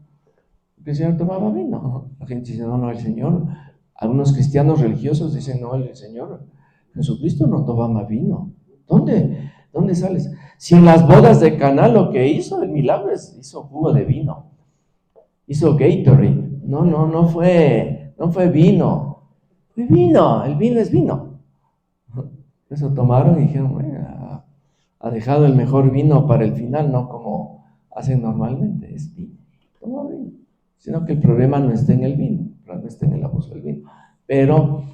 Porque el Señor tomaba vino. La gente dice, no, el Señor. Algunos cristianos religiosos dicen, no, el Señor Jesucristo no tomaba vino. ¿Dónde sales? Si en las bodas de Caná lo que hizo, el milagro hizo jugo de vino. Hizo Gatorade. No fue vino. Fue vino, el vino es vino. Eso tomaron y dijeron, bueno, ha dejado el mejor vino para el final, no como hacen normalmente, es vino. Toma vino. Sino que el problema no está en el vino, no está en el abuso del vino. Pero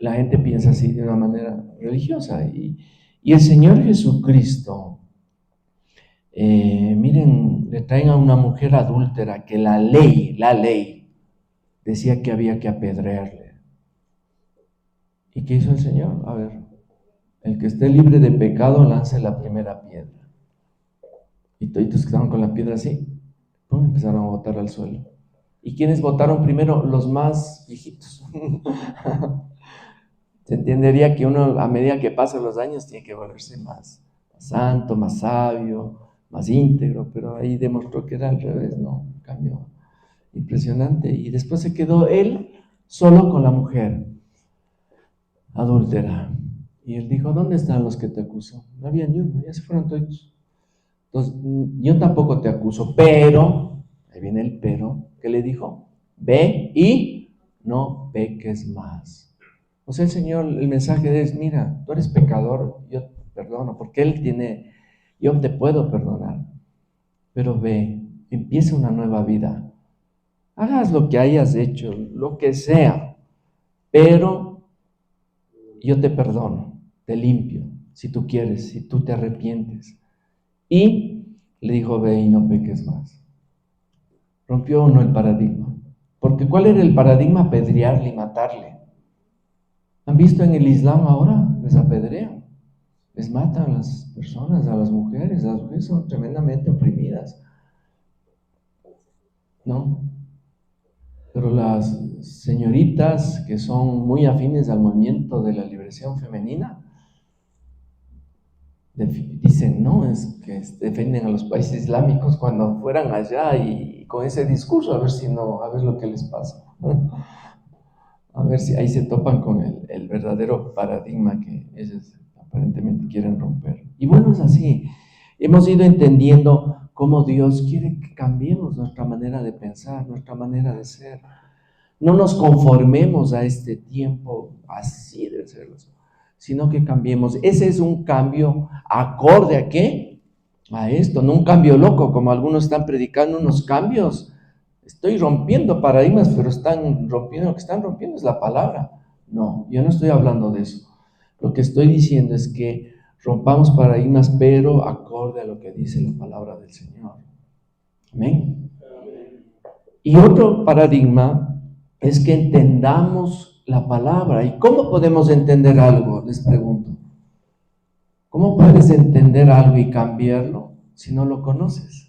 la gente piensa así de una manera religiosa. Y el Señor Jesucristo, miren, le traen a una mujer adúltera que la ley decía que había que apedrearle. ¿Y qué hizo el Señor? A ver, el que esté libre de pecado lance la primera piedra. Y toditos que estaban con la piedra así, empezaron a botar al suelo. ¿Y quiénes votaron primero? Los más viejitos. Se entendería que uno, a medida que pasan los años, tiene que volverse más santo, más sabio, más íntegro, pero ahí demostró que era al revés, ¿no? Un cambio impresionante. Y después se quedó él solo con la mujer adúltera. Y él dijo, ¿dónde están los que te acusan? No había ni uno, ya se fueron todos. Entonces, yo tampoco te acuso, pero, ahí viene el pero, ¿qué le dijo? Ve y no peques más. O sea, el Señor, el mensaje de él es, mira, tú eres pecador, yo te perdono, porque yo te puedo perdonar, pero ve, empieza una nueva vida. Hagas lo que hayas hecho, lo que sea, pero yo te perdono, te limpio, si tú quieres, si tú te arrepientes. Y le dijo, ve y no peques más. Rompió uno el paradigma. Porque ¿cuál era el paradigma? Apedrearle y matarle. ¿Han visto en el Islam ahora? Les apedrean, les matan a las personas, a las mujeres son tremendamente oprimidas, ¿no? Pero las señoritas que son muy afines al movimiento de la liberación femenina, dicen, no, es que defienden a los países islámicos cuando fueran allá y con ese discurso, a ver lo que les pasa. A ver si ahí se topan con el verdadero paradigma que ellos aparentemente quieren romper. Y bueno, es así. Hemos ido entendiendo cómo Dios quiere que cambiemos nuestra manera de pensar, nuestra manera de ser. No nos conformemos a este tiempo así de serlos, sino que cambiemos. Ese es un cambio acorde a ¿qué? A esto, no un cambio loco, como algunos están predicando unos cambios. Estoy rompiendo paradigmas, pero lo que están rompiendo es la palabra. No, yo no estoy hablando de eso. Lo que estoy diciendo es que rompamos paradigmas, pero acorde a lo que dice la palabra del Señor. Amén. Y otro paradigma es que entendamos la palabra. ¿Y cómo podemos entender algo? Les pregunto. ¿Cómo puedes entender algo y cambiarlo si no lo conoces?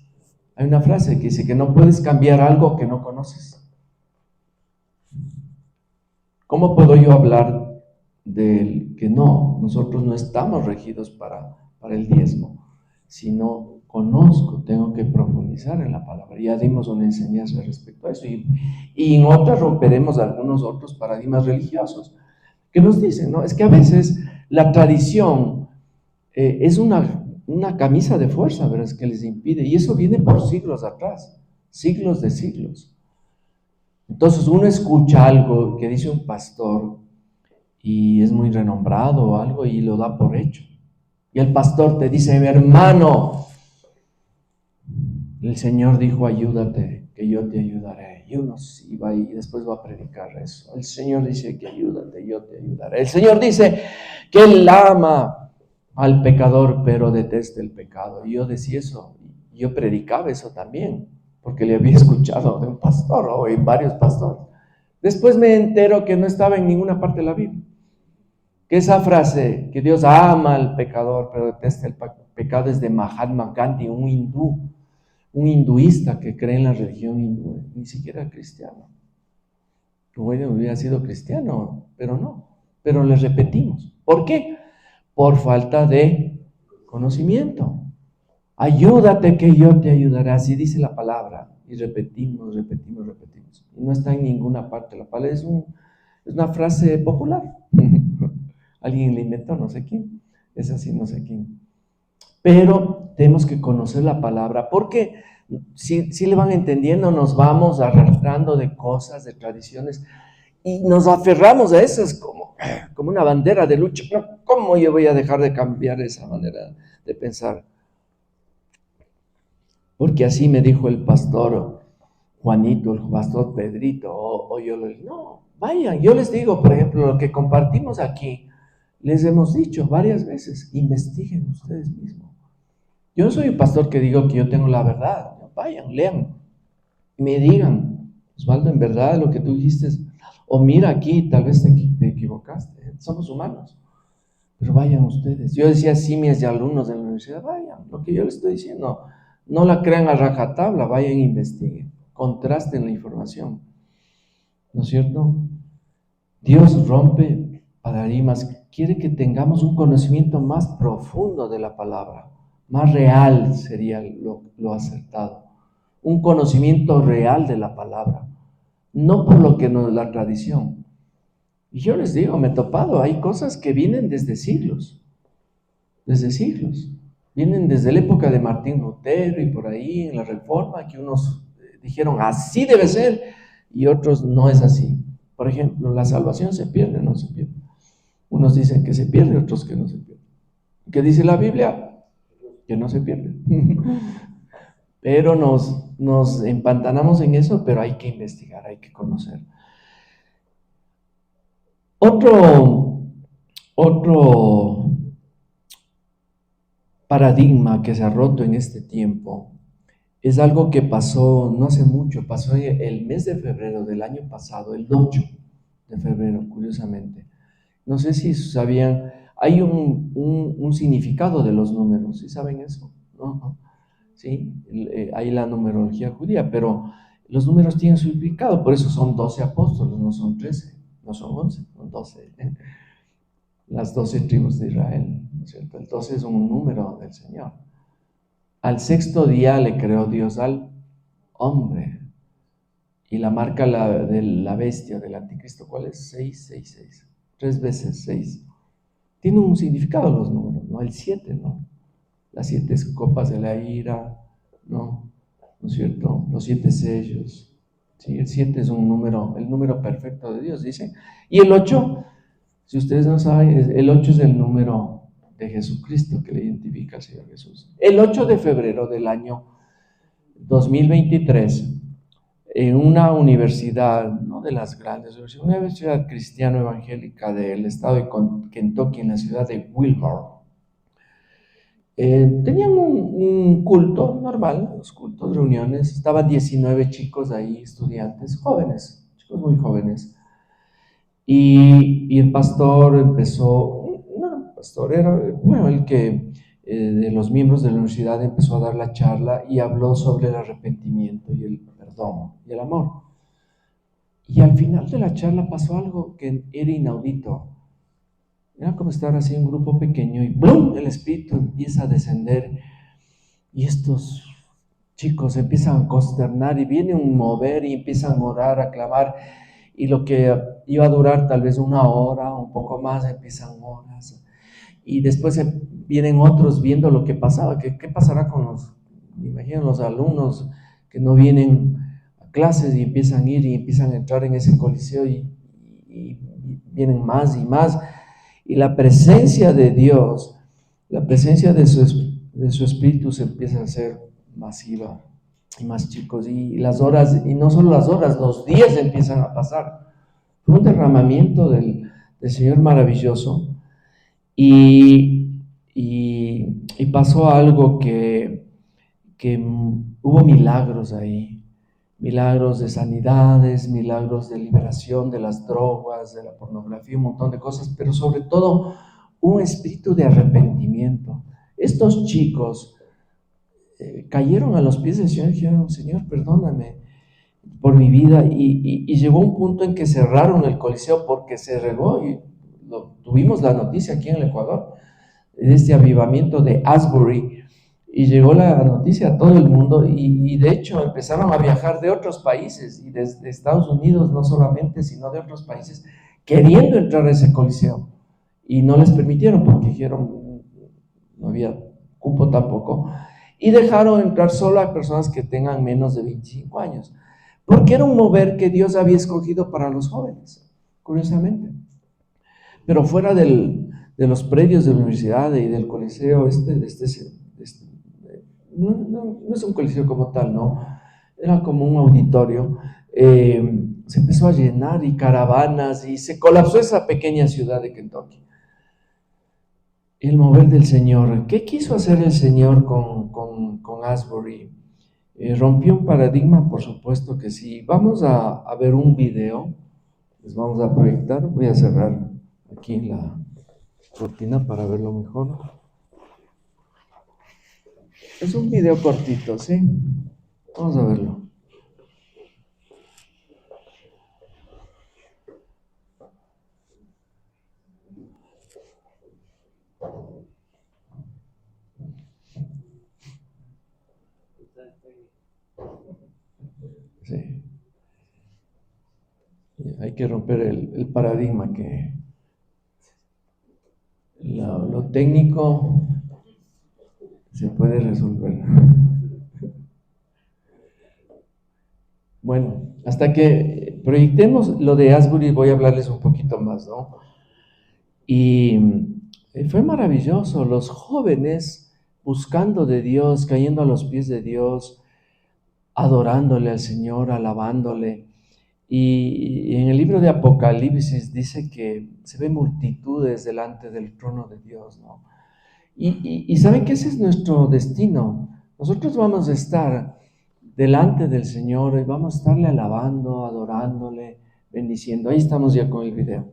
Hay una frase que dice que no puedes cambiar algo que no conoces. ¿Cómo puedo yo hablar del que nosotros no estamos regidos para el diezmo? Si no conozco, tengo que profundizar en la palabra. Ya dimos una enseñanza respecto a eso y en otras romperemos algunos otros paradigmas religiosos que nos dicen, ¿no? Es que a veces la tradición es una camisa de fuerza, ¿verdad? Es que les impide, y eso viene por siglos atrás, siglos de siglos. Entonces uno escucha algo que dice un pastor y es muy renombrado o algo y lo da por hecho. Y el pastor te dice, mi hermano, el Señor dijo, ayúdate, que yo te ayudaré. Y uno sí va y después va a predicar eso. El Señor dice que ayúdate, yo te ayudaré. El Señor dice que Él ama al pecador, pero detesta el pecado. Y yo decía eso, yo predicaba eso también, porque le había escuchado de un pastor o en varios pastores. Después me entero que no estaba en ninguna parte de la Biblia. Que esa frase, que Dios ama al pecador, pero detesta el pecado, es de Mahatma Gandhi, un hinduista que cree en la religión hindú, ni siquiera cristiano. Bueno, hubiera sido cristiano, pero no. Pero le repetimos. ¿Por qué? Por falta de conocimiento. Ayúdate que yo te ayudaré, así dice la palabra. Y repetimos. Y no está en ninguna parte. La palabra es una frase popular. Alguien la inventó, no sé quién. Es así, no sé quién. Pero tenemos que conocer la palabra, porque si le van entendiendo, nos vamos arrastrando de cosas, de tradiciones, y nos aferramos a esas como una bandera de lucha. No, ¿cómo yo voy a dejar de cambiar esa manera de pensar? Porque así me dijo el pastor Juanito, el pastor Pedrito, o yo le digo, no, vayan, yo les digo, por ejemplo, lo que compartimos aquí, les hemos dicho varias veces, investiguen ustedes mismos. Yo no soy un pastor que digo que yo tengo la verdad. Vayan, lean, y me digan, Osvaldo, en verdad lo que tú dijiste, o mira aquí, tal vez te equivocaste, somos humanos, pero vayan ustedes. Yo decía simias de alumnos de la universidad, vayan, lo que yo les estoy diciendo, no la crean a rajatabla, vayan e investiguen, contrasten la información, ¿no es cierto? Dios rompe paradigmas, quiere que tengamos un conocimiento más profundo de la palabra, más real sería lo acertado, un conocimiento real de la palabra, no por lo que nos la tradición. Y yo les digo, me he topado, hay cosas que vienen desde siglos, vienen desde la época de Martín Lutero y por ahí en la Reforma, que unos dijeron así debe ser y otros no es así. Por ejemplo, la salvación se pierde o no se pierde. Unos dicen que se pierde, otros que no se pierde. ¿Qué dice la Biblia? Que no se pierde. Pero nos empantanamos en eso, pero hay que investigar, hay que conocer. Otro paradigma que se ha roto en este tiempo es algo que pasó no hace mucho, pasó el mes de febrero del año pasado, el 8 de febrero, curiosamente. No sé si sabían, hay un significado de los números, ¿sí saben eso? ¿No? ¿Sí? Hay la numerología judía, pero los números tienen su significado, por eso son 12 apóstoles, no son 13, no son 11, son 12. Las 12 tribus de Israel, ¿no es cierto? El 12 es un número del Señor. Al sexto día le creó Dios al hombre. Y la marca de la bestia, del anticristo, ¿cuál es? 666. 3 veces 6. Tiene un significado los números, ¿no? El 7, ¿no? Las 7 copas de la ira, ¿no? ¿No es cierto? Los 7 sellos. ¿Sí? El 7 es un número, el número perfecto de Dios, dice. Y el 8, si ustedes no saben, el 8 es el número de Jesucristo que le identifica al Señor Jesús. El 8 de febrero del año 2023, en una universidad, no de las grandes, una universidad cristiano evangélica del estado de Kentucky, en la ciudad de Wilmore, tenían un culto normal, los cultos, reuniones, estaban 19 chicos ahí, estudiantes, jóvenes, chicos muy jóvenes, y el pastor empezó, no, el pastor era, bueno, el que de los miembros de la universidad empezó a dar la charla y habló sobre el arrepentimiento y el perdón y el amor. Y al final de la charla pasó algo que era inaudito. Era como estar así en un grupo pequeño y ¡blum! El espíritu empieza a descender y estos chicos empiezan a consternar y viene un mover y empiezan a orar, a clamar, y lo que iba a durar tal vez una hora, un poco más, empiezan horas, y después vienen otros viendo lo que pasaba, qué pasará con me imagino, los alumnos que no vienen a clases y empiezan a ir y empiezan a entrar en ese coliseo y vienen más y más, y la presencia de Dios, la presencia de su espíritu se empieza a hacer masiva y más chicos, y las horas, y no solo las horas, los días empiezan a pasar. Fue un derramamiento del Señor maravilloso, y pasó algo que hubo milagros ahí, milagros de sanidades, milagros de liberación de las drogas, de la pornografía, un montón de cosas, pero sobre todo un espíritu de arrepentimiento. Estos chicos cayeron a los pies del Señor y dijeron: Señor, perdóname por mi vida, y llegó un punto en que cerraron el coliseo porque se regó, y tuvimos la noticia aquí en el Ecuador, de este avivamiento de Asbury, y llegó la noticia a todo el mundo, y de hecho empezaron a viajar de otros países, y desde Estados Unidos no solamente, sino de otros países, queriendo entrar a ese coliseo, y no les permitieron porque dijeron no había cupo tampoco, y dejaron entrar solo a personas que tengan menos de 25 años, porque era un mover que Dios había escogido para los jóvenes, curiosamente. Pero fuera de los predios de la universidad y del coliseo, no es un coliseo como tal, no, era como un auditorio, se empezó a llenar, y caravanas, y se colapsó esa pequeña ciudad de Kentucky. El mover del Señor. ¿Qué quiso hacer el Señor con Asbury? Rompió un paradigma, por supuesto que sí. Vamos a ver un video, les vamos a proyectar. Voy a cerrar aquí la cortina para verlo mejor. Es un video cortito, ¿sí? Vamos a verlo. Sí. Hay que romper el paradigma que lo técnico se puede resolver. Bueno, hasta que proyectemos lo de Asbury voy a hablarles un poquito más, ¿no? Y fue maravilloso, los jóvenes buscando de Dios, cayendo a los pies de Dios, adorándole al Señor, alabándole. Y en el libro de Apocalipsis dice que se ven multitudes delante del trono de Dios, ¿no? Y saben que ese es nuestro destino. Nosotros vamos a estar delante del Señor y vamos a estarle alabando, adorándole, bendiciendo. Ahí estamos ya con el video.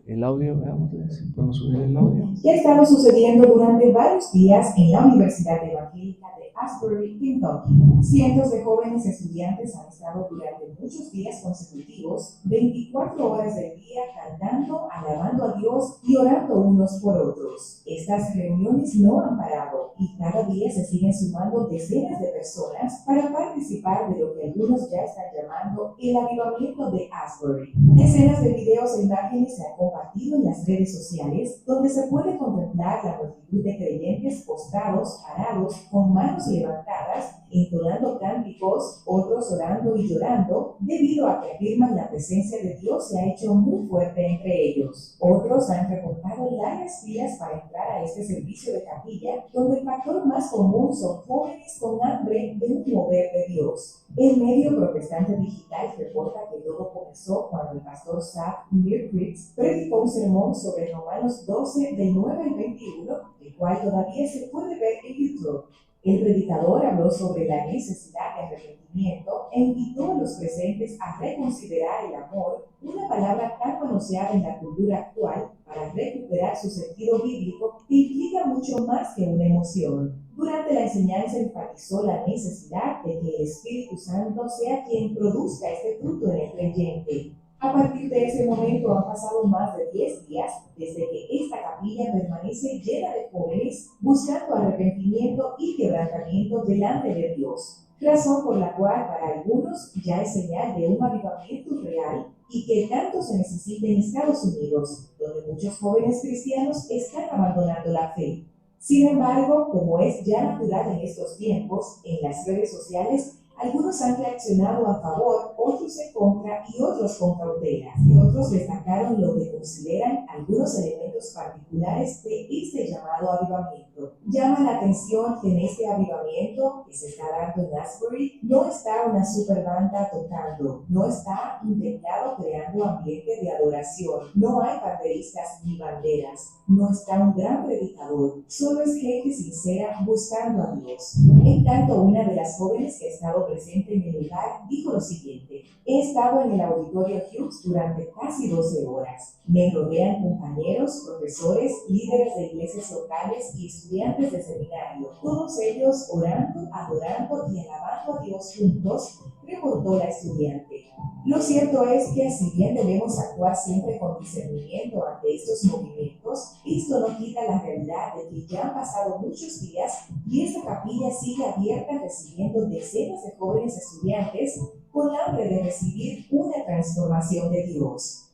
El audio, veamos si podemos subir el audio. ¿Qué ha estado sucediendo durante varios días en la Universidad Evangélica de Asbury, Kentucky? Cientos de jóvenes estudiantes han estado durante muchos días consecutivos, 24 horas del día, cantando, alabando a Dios y orando unos por otros. Estas reuniones no han parado y cada día se siguen sumando decenas de personas para participar de lo que algunos ya están llamando el avivamiento de Asbury. Decenas de videos e imágenes se han compartido en las redes sociales, donde se puede contemplar la multitud de creyentes postrados, parados, con manos levantadas, entonando cánticos, otros orando y llorando, debido a que afirman la presencia de Dios se ha hecho muy fuerte entre ellos. Otros han reportado largas filas para entrar a este servicio de capilla, donde el factor más común son jóvenes con hambre de un mover de Dios. El medio protestante digital reporta que todo comenzó cuando el pastor Zach Mirkritz predicó un sermón sobre Romanos 12, del 9 al 21, el cual todavía se puede ver en YouTube. El predicador habló sobre la necesidad de arrepentimiento e invitó a los presentes a reconsiderar el amor, una palabra tan manoseada en la cultura actual, para recuperar su sentido bíblico, que implica mucho más que una emoción. Durante la enseñanza enfatizó la necesidad de que el Espíritu Santo sea quien produzca este fruto en el creyente. A partir de ese momento han pasado más de 10 días desde que esta capilla permanece llena de jóvenes buscando arrepentimiento y quebrantamiento delante de Dios, razón por la cual para algunos ya es señal de un avivamiento real y que tanto se necesita en Estados Unidos, donde muchos jóvenes cristianos están abandonando la fe. Sin embargo, como es ya natural en estos tiempos, en las redes sociales, algunos han reaccionado a favor, otros en contra y otros con cautela. Y otros destacaron lo que consideran algunos elementos particulares de este llamado avivamiento. Llama la atención que en este avivamiento que se está dando en Asbury no está una super banda tocando, no está un teclado creando ambiente de adoración, no hay banderistas ni banderas, no está un gran predicador, solo es gente sincera buscando a Dios. En tanto, una de las jóvenes que ha estado presente en el lugar dijo lo siguiente: he estado en el auditorio Hughes durante casi 12 horas. Me rodean compañeros, profesores, líderes de iglesias locales y estudiantes de seminario, todos ellos orando, adorando y alabando a Dios juntos, reportó la estudiante. Lo cierto es que si bien debemos actuar siempre con discernimiento ante estos movimientos, esto no quita la realidad de que ya han pasado muchos días y esta capilla sigue abierta recibiendo decenas de jóvenes estudiantes con hambre de recibir una transformación de Dios.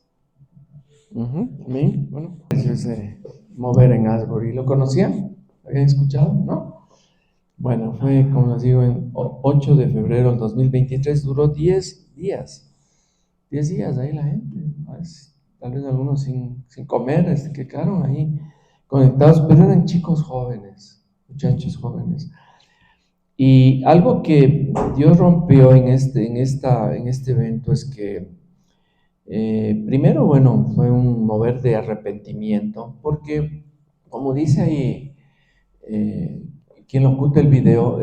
Amén. Bueno, eso es mover en Asbury. ¿Lo conocían? ¿Habían escuchado? ¿No? Bueno, fue, como les digo, en 8 de febrero del 2023, duró 10 días. 10 días ahí la gente, tal vez algunos sin comer, que quedaron ahí conectados, pero eran chicos jóvenes, muchachos jóvenes. Y algo que Dios rompió en este evento es que primero, bueno, fue un mover de arrepentimiento, porque como dice ahí quien lo oculta el video,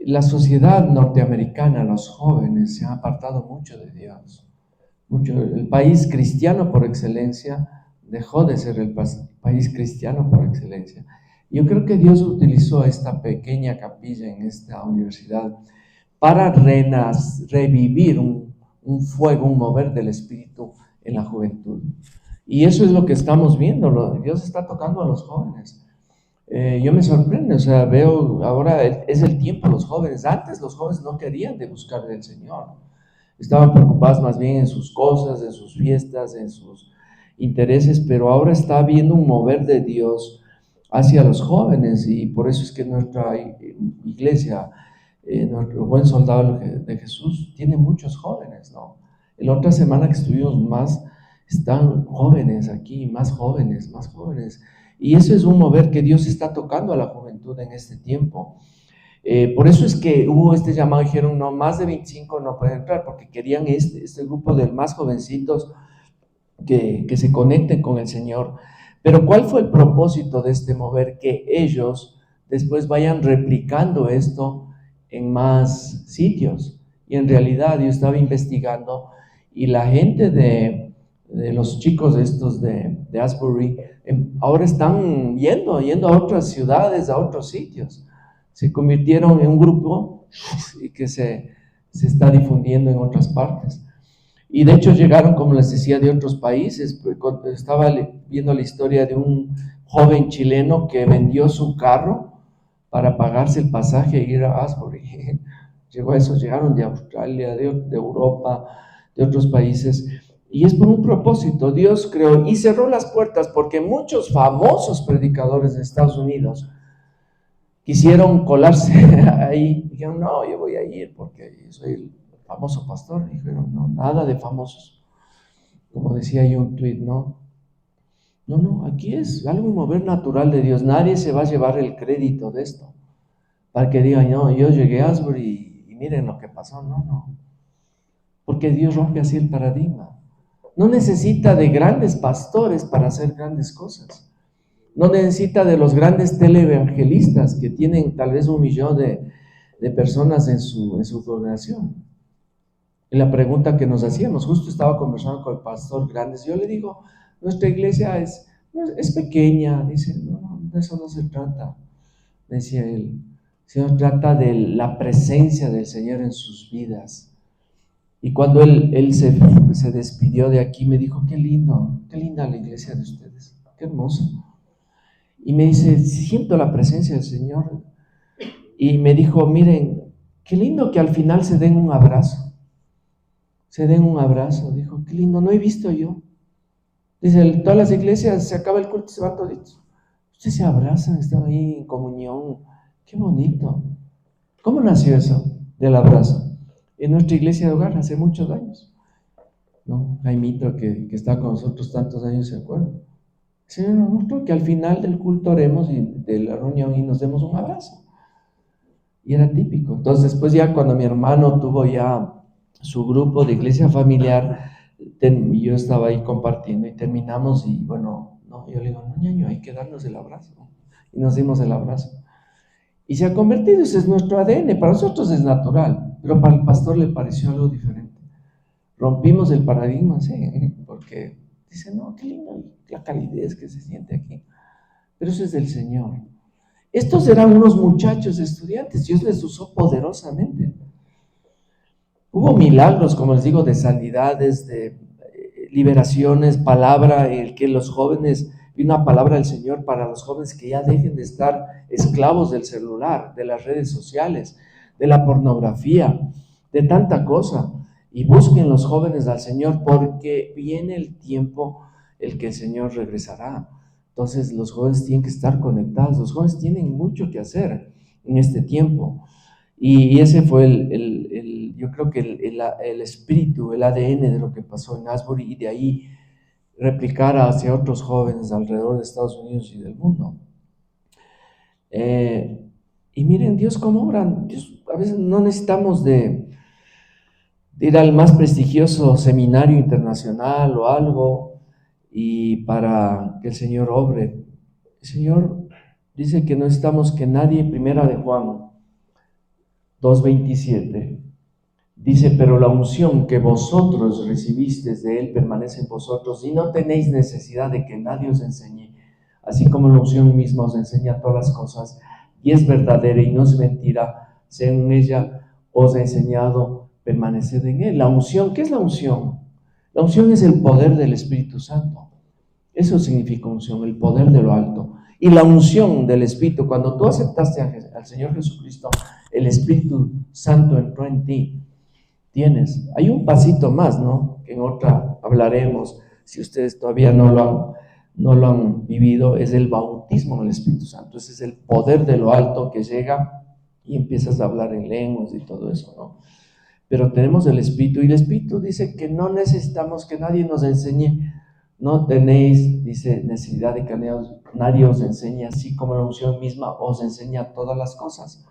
la sociedad norteamericana, los jóvenes se han apartado mucho de Dios. El país cristiano por excelencia dejó de ser el país cristiano por excelencia. Yo creo que Dios utilizó esta pequeña capilla en esta universidad para revivir un fuego, un mover del Espíritu en la juventud. Y eso es lo que estamos viendo, Dios está tocando a los jóvenes. Yo me sorprende, o sea, veo ahora es el tiempo de los jóvenes. Antes los jóvenes no querían de buscar del Señor, estaban preocupados más bien en sus cosas, en sus fiestas, en sus intereses, pero ahora está habiendo un mover de Dios hacia los jóvenes, y por eso es que nuestra iglesia, nuestro buen soldado de Jesús, tiene muchos jóvenes, ¿no? La otra semana que estuvimos están jóvenes aquí, más jóvenes, y eso es un mover que Dios está tocando a la juventud en este tiempo. Por eso es que hubo este llamado, dijeron, no, más de 25 no pueden entrar, porque querían este grupo de más jovencitos que se conecten con el Señor. Pero ¿cuál fue el propósito de este mover? Que ellos después vayan replicando esto en más sitios. Y en realidad yo estaba investigando, y la gente de los chicos estos de Asbury ahora están yendo a otras ciudades, a otros sitios. Se convirtieron en un grupo y que se está difundiendo en otras partes. Y de hecho llegaron, como les decía, de otros países. Estaba viendo la historia de un joven chileno que vendió su carro para pagarse el pasaje e ir a Asbury. Llegaron de Australia, de Europa, de otros países. Y es por un propósito. Dios creó y cerró las puertas, porque muchos famosos predicadores de Estados Unidos quisieron colarse ahí. Dijeron, no, yo voy a ir porque soy el famoso pastor. Dijeron, no, nada de famosos. Como decía yo un tweet, no, aquí es algo mover natural de Dios. Nadie se va a llevar el crédito de esto, para que digan, no, yo llegué a Asbury y miren lo que pasó. No, porque Dios rompe así el paradigma. No necesita de grandes pastores para hacer grandes cosas. No necesita de los grandes teleevangelistas que tienen tal vez 1 millón de personas en su congregación. Y la pregunta que nos hacíamos, justo estaba conversando con el pastor Grandes, yo le digo, nuestra iglesia es pequeña, dice, no, de eso no se trata, decía él, sino trata de la presencia del Señor en sus vidas. Y cuando él se despidió de aquí, me dijo, qué linda la iglesia de ustedes, qué hermosa. Y me dice, siento la presencia del Señor. Y me dijo, miren, qué lindo que al final se den un abrazo. Dijo, qué lindo, no he visto yo. Dice, todas las iglesias se acaba el culto y se van toditos. Ustedes se abrazan, están ahí en comunión. Qué bonito. ¿Cómo nació eso del abrazo? En nuestra iglesia de hogar hace muchos años, ¿no? Jaimito, que está con nosotros tantos años, ¿se acuerda? Señor, nosotros que al final del culto oremos y de la reunión y nos demos un abrazo. Y era típico. Entonces, después ya cuando mi hermano tuvo ya su grupo de iglesia familiar, yo estaba ahí compartiendo y terminamos y bueno, no, yo le digo, no, ñaño, hay que darnos el abrazo. Y nos dimos el abrazo. Y se ha convertido, ese es nuestro ADN, para nosotros es natural, pero para el pastor le pareció algo diferente. Rompimos el paradigma, sí, porque dice, no, qué lindo la calidez que se siente aquí. Pero eso es del Señor. Estos eran unos muchachos estudiantes, Dios les usó poderosamente. Hubo milagros, como les digo, de sanidades, de liberaciones, palabra, el que los jóvenes, y una palabra del Señor para los jóvenes que ya dejen de estar esclavos del celular, de las redes sociales, de la pornografía, de tanta cosa, y busquen los jóvenes al Señor, porque viene el tiempo el que el Señor regresará. Entonces los jóvenes tienen que estar conectados, los jóvenes tienen mucho que hacer en este tiempo. Y ese fue yo creo que el espíritu, el ADN de lo que pasó en Asbury, y de ahí replicar hacia otros jóvenes alrededor de Estados Unidos y del mundo. Y miren Dios cómo obran. Dios, a veces no necesitamos de ir al más prestigioso seminario internacional o algo y para que el Señor obre. El Señor dice que no necesitamos que nadie, primera de Juan 2:27, dice, pero la unción que vosotros recibisteis de Él permanece en vosotros y no tenéis necesidad de que nadie os enseñe, así como la unción misma os enseña todas las cosas y es verdadera y no es mentira, según ella os ha enseñado, permaneced en Él. La unción, ¿qué es la unción? La unción es el poder del Espíritu Santo. Eso significa unción, el poder de lo alto. Y la unción del Espíritu, cuando tú aceptaste al Señor Jesucristo, el Espíritu Santo entró en ti. Hay un pasito más, ¿no? Que en otra hablaremos, si ustedes todavía no lo han vivido, es el bautismo del Espíritu Santo. Ese es el poder de lo alto que llega y empiezas a hablar en lenguas y todo eso, ¿no? Pero tenemos el Espíritu, y el Espíritu dice que no necesitamos que nadie nos enseñe. No tenéis, dice, necesidad de que nadie os enseñe, así como la unción misma os enseña todas las cosas.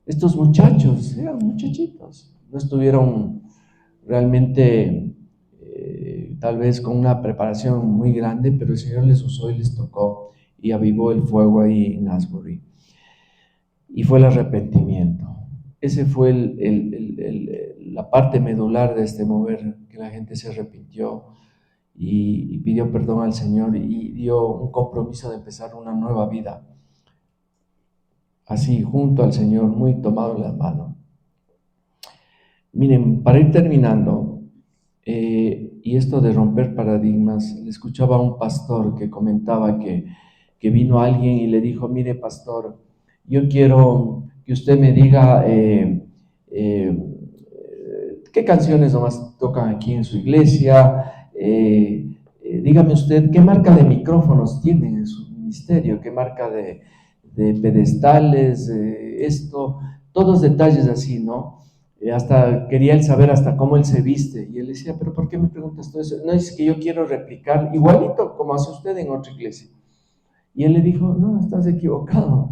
Estos muchachos eran muchachitos, no estuvieron realmente tal vez con una preparación muy grande, pero el Señor les usó y les tocó y avivó el fuego ahí en Asbury. Y fue el arrepentimiento. Ese fue la parte medular de este mover, que la gente se arrepintió y pidió perdón al Señor y dio un compromiso de empezar una nueva vida, así junto al Señor, muy tomado en la mano. Miren, para ir terminando, y esto de romper paradigmas, le escuchaba a un pastor que comentaba que vino alguien y le dijo, mire pastor, yo quiero que usted me diga qué canciones nomás tocan aquí en su iglesia, dígame usted qué marca de micrófonos tiene en su ministerio, qué marca de pedestales, todos detalles así, ¿no? Hasta quería él saber hasta cómo él se viste, y él decía, pero ¿por qué me preguntas todo eso? No, es que yo quiero replicar igualito como hace usted en otra iglesia. Y él le dijo, no, estás equivocado.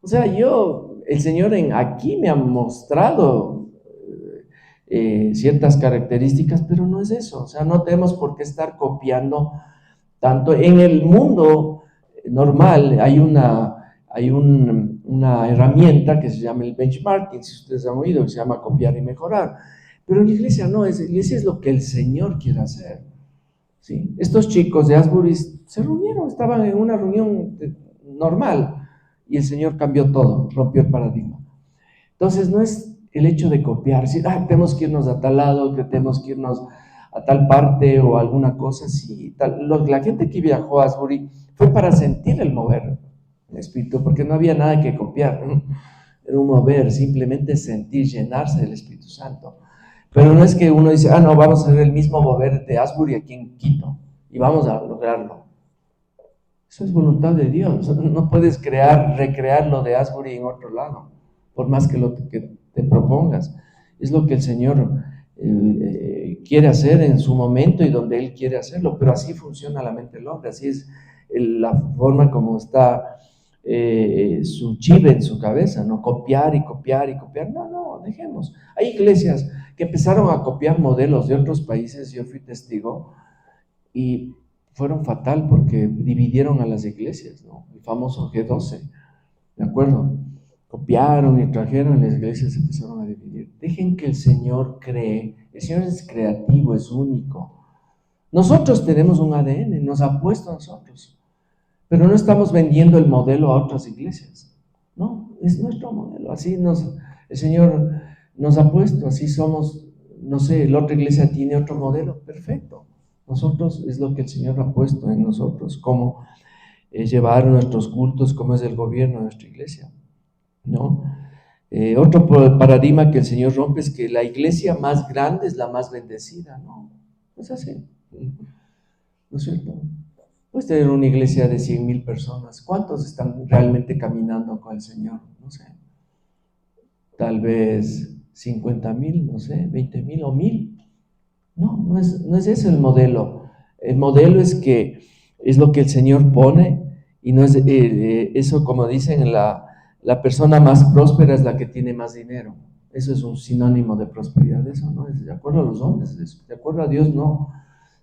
O sea, el Señor aquí me ha mostrado ciertas características, pero no es eso. O sea, no tenemos por qué estar copiando tanto. En el mundo normal, hay una herramienta que se llama el benchmarking, si ustedes han oído, que se llama copiar y mejorar. Pero en la iglesia no, la iglesia es lo que el Señor quiere hacer. ¿Sí? Estos chicos de Asbury se reunieron, estaban en una reunión normal y el Señor cambió todo, rompió el paradigma. Entonces no es el hecho de copiar, si tenemos que irnos a tal lado, que tenemos que irnos a tal parte o alguna cosa así. La gente que viajó a Asbury fue para sentir el mover el Espíritu, porque no había nada que copiar, ¿no? Era un mover, simplemente sentir, llenarse del Espíritu Santo. Pero no es que uno dice, no, vamos a hacer el mismo mover de Asbury aquí en Quito y vamos a lograrlo. Eso es voluntad de Dios. No puedes recrear lo de Asbury en otro lado, por más que lo que te propongas. Es lo que el Señor quiere hacer en su momento y donde Él quiere hacerlo, pero así funciona la mente del hombre, así es la forma como está su chip en su cabeza, ¿no? Copiar y copiar y copiar. No, dejemos. Hay iglesias que empezaron a copiar modelos de otros países, yo fui testigo, y fueron fatal porque dividieron a las iglesias, ¿no? El famoso G12, ¿de acuerdo? Copiaron y trajeron, las iglesias se empezaron a dividir. Dejen que el Señor cree. El Señor es creativo, es único. Nosotros tenemos un ADN, nos ha puesto a nosotros, pero no estamos vendiendo el modelo a otras iglesias. No, es nuestro modelo. Así el Señor nos ha puesto, así somos. No sé, la otra iglesia tiene otro modelo, perfecto. Nosotros es lo que el Señor ha puesto en nosotros, cómo llevar nuestros cultos, cómo es el gobierno de nuestra iglesia, ¿no? Otro paradigma que el Señor rompe es que la iglesia más grande es la más bendecida. No es así, ¿no es cierto? Puedes tener una iglesia de 100,000 personas. ¿Cuántos están realmente caminando con el Señor? No sé. Tal vez 50,000, no sé, 20,000 o 1,000. No es ese el modelo. El modelo es lo que el Señor pone y no es eso, como dicen, la persona más próspera es la que tiene más dinero. Eso es un sinónimo de prosperidad. Eso no es de acuerdo a los hombres, de acuerdo a Dios no.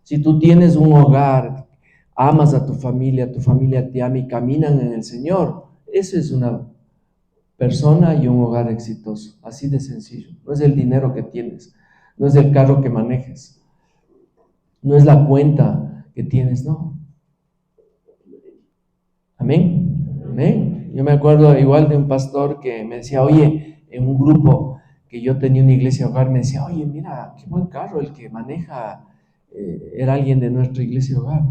Si tú tienes un hogar, amas a tu familia te ama y caminan en el Señor, eso es una persona y un hogar exitoso, así de sencillo. No es el dinero que tienes, no es el carro que manejes, no es la cuenta que tienes, no. Amén, amén. Yo me acuerdo igual de un pastor que me decía, oye, en un grupo que yo tenía una iglesia hogar, me decía, oye, mira, qué buen carro el que maneja, era alguien de nuestra iglesia hogar.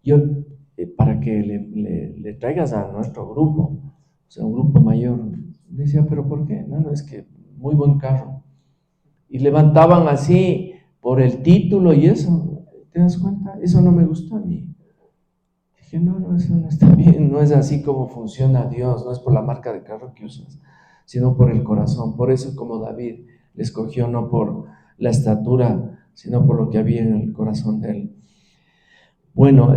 Yo, para que le traigas a nuestro grupo, o sea, un grupo mayor. Le decía, ¿pero por qué? No, es que muy buen carro. Y levantaban así por el título y eso, ¿te das cuenta? Eso no me gustó a mí. Dije, no, eso no está bien, no es así como funciona Dios, no es por la marca de carro que usas, sino por el corazón. Por eso, como David le escogió, no por la estatura, sino por lo que había en el corazón de él. Bueno,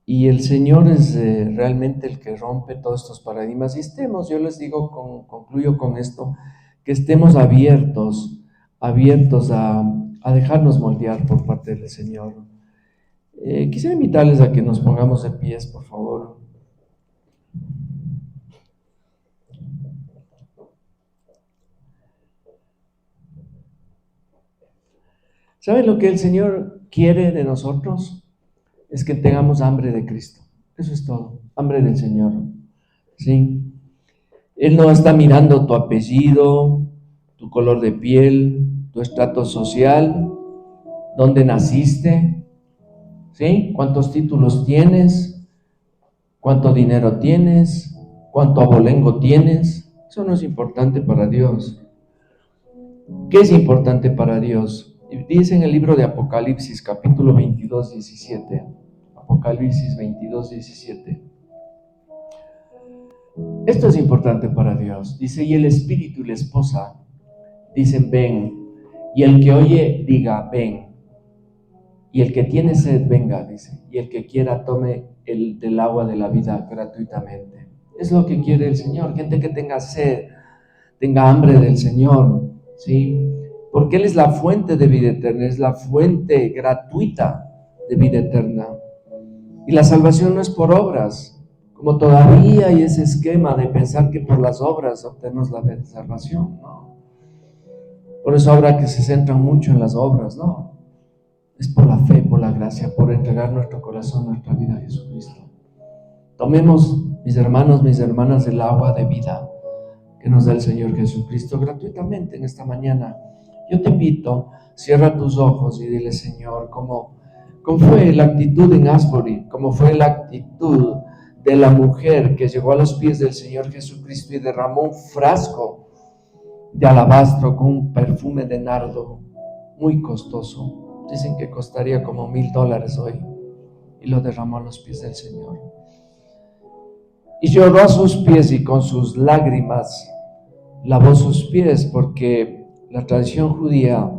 y el Señor es realmente el que rompe todos estos paradigmas. Y yo les digo, concluyo con esto, que estemos abiertos a dejarnos moldear por parte del Señor. Quisiera invitarles a que nos pongamos de pies, por favor. ¿Saben lo que el Señor quiere de nosotros? Es que tengamos hambre de Cristo. Eso es todo, hambre del Señor. ¿Sí? Él no está mirando tu apellido, tu color de piel, tu estrato social, dónde naciste, ¿sí? ¿Cuántos títulos tienes? ¿Cuánto dinero tienes? ¿Cuánto abolengo tienes? Eso no es importante para Dios. ¿Qué es importante para Dios? Dice en el libro de Apocalipsis, capítulo 22, 17. Apocalipsis 22, 17. Esto es importante para Dios. Dice, y el espíritu y la esposa dicen, ven. Y el que oye, diga, ven. Y el que tiene sed, venga, dice. Y el que quiera, tome del agua de la vida gratuitamente. Es lo que quiere el Señor. Gente que tenga sed, tenga hambre del Señor, ¿sí? Porque Él es la fuente de vida eterna, es la fuente gratuita de vida eterna. Y la salvación no es por obras, como todavía hay ese esquema de pensar que por las obras obtenemos la salvación, no. Por eso ahora que se centran mucho en las obras, no. Es por la fe, por la gracia, por entregar nuestro corazón, nuestra vida a Jesucristo. Tomemos, mis hermanos, mis hermanas, el agua de vida que nos da el Señor Jesucristo gratuitamente en esta mañana. Yo te invito, cierra tus ojos y dile: Señor, ¿cómo fue la actitud en Asbury? ¿Cómo fue la actitud de la mujer que llegó a los pies del Señor Jesucristo y derramó un frasco de alabastro con un perfume de nardo muy costoso? Dicen que costaría como $1,000 hoy, y lo derramó a los pies del Señor. Y lloró a sus pies y con sus lágrimas lavó sus pies, porque la tradición judía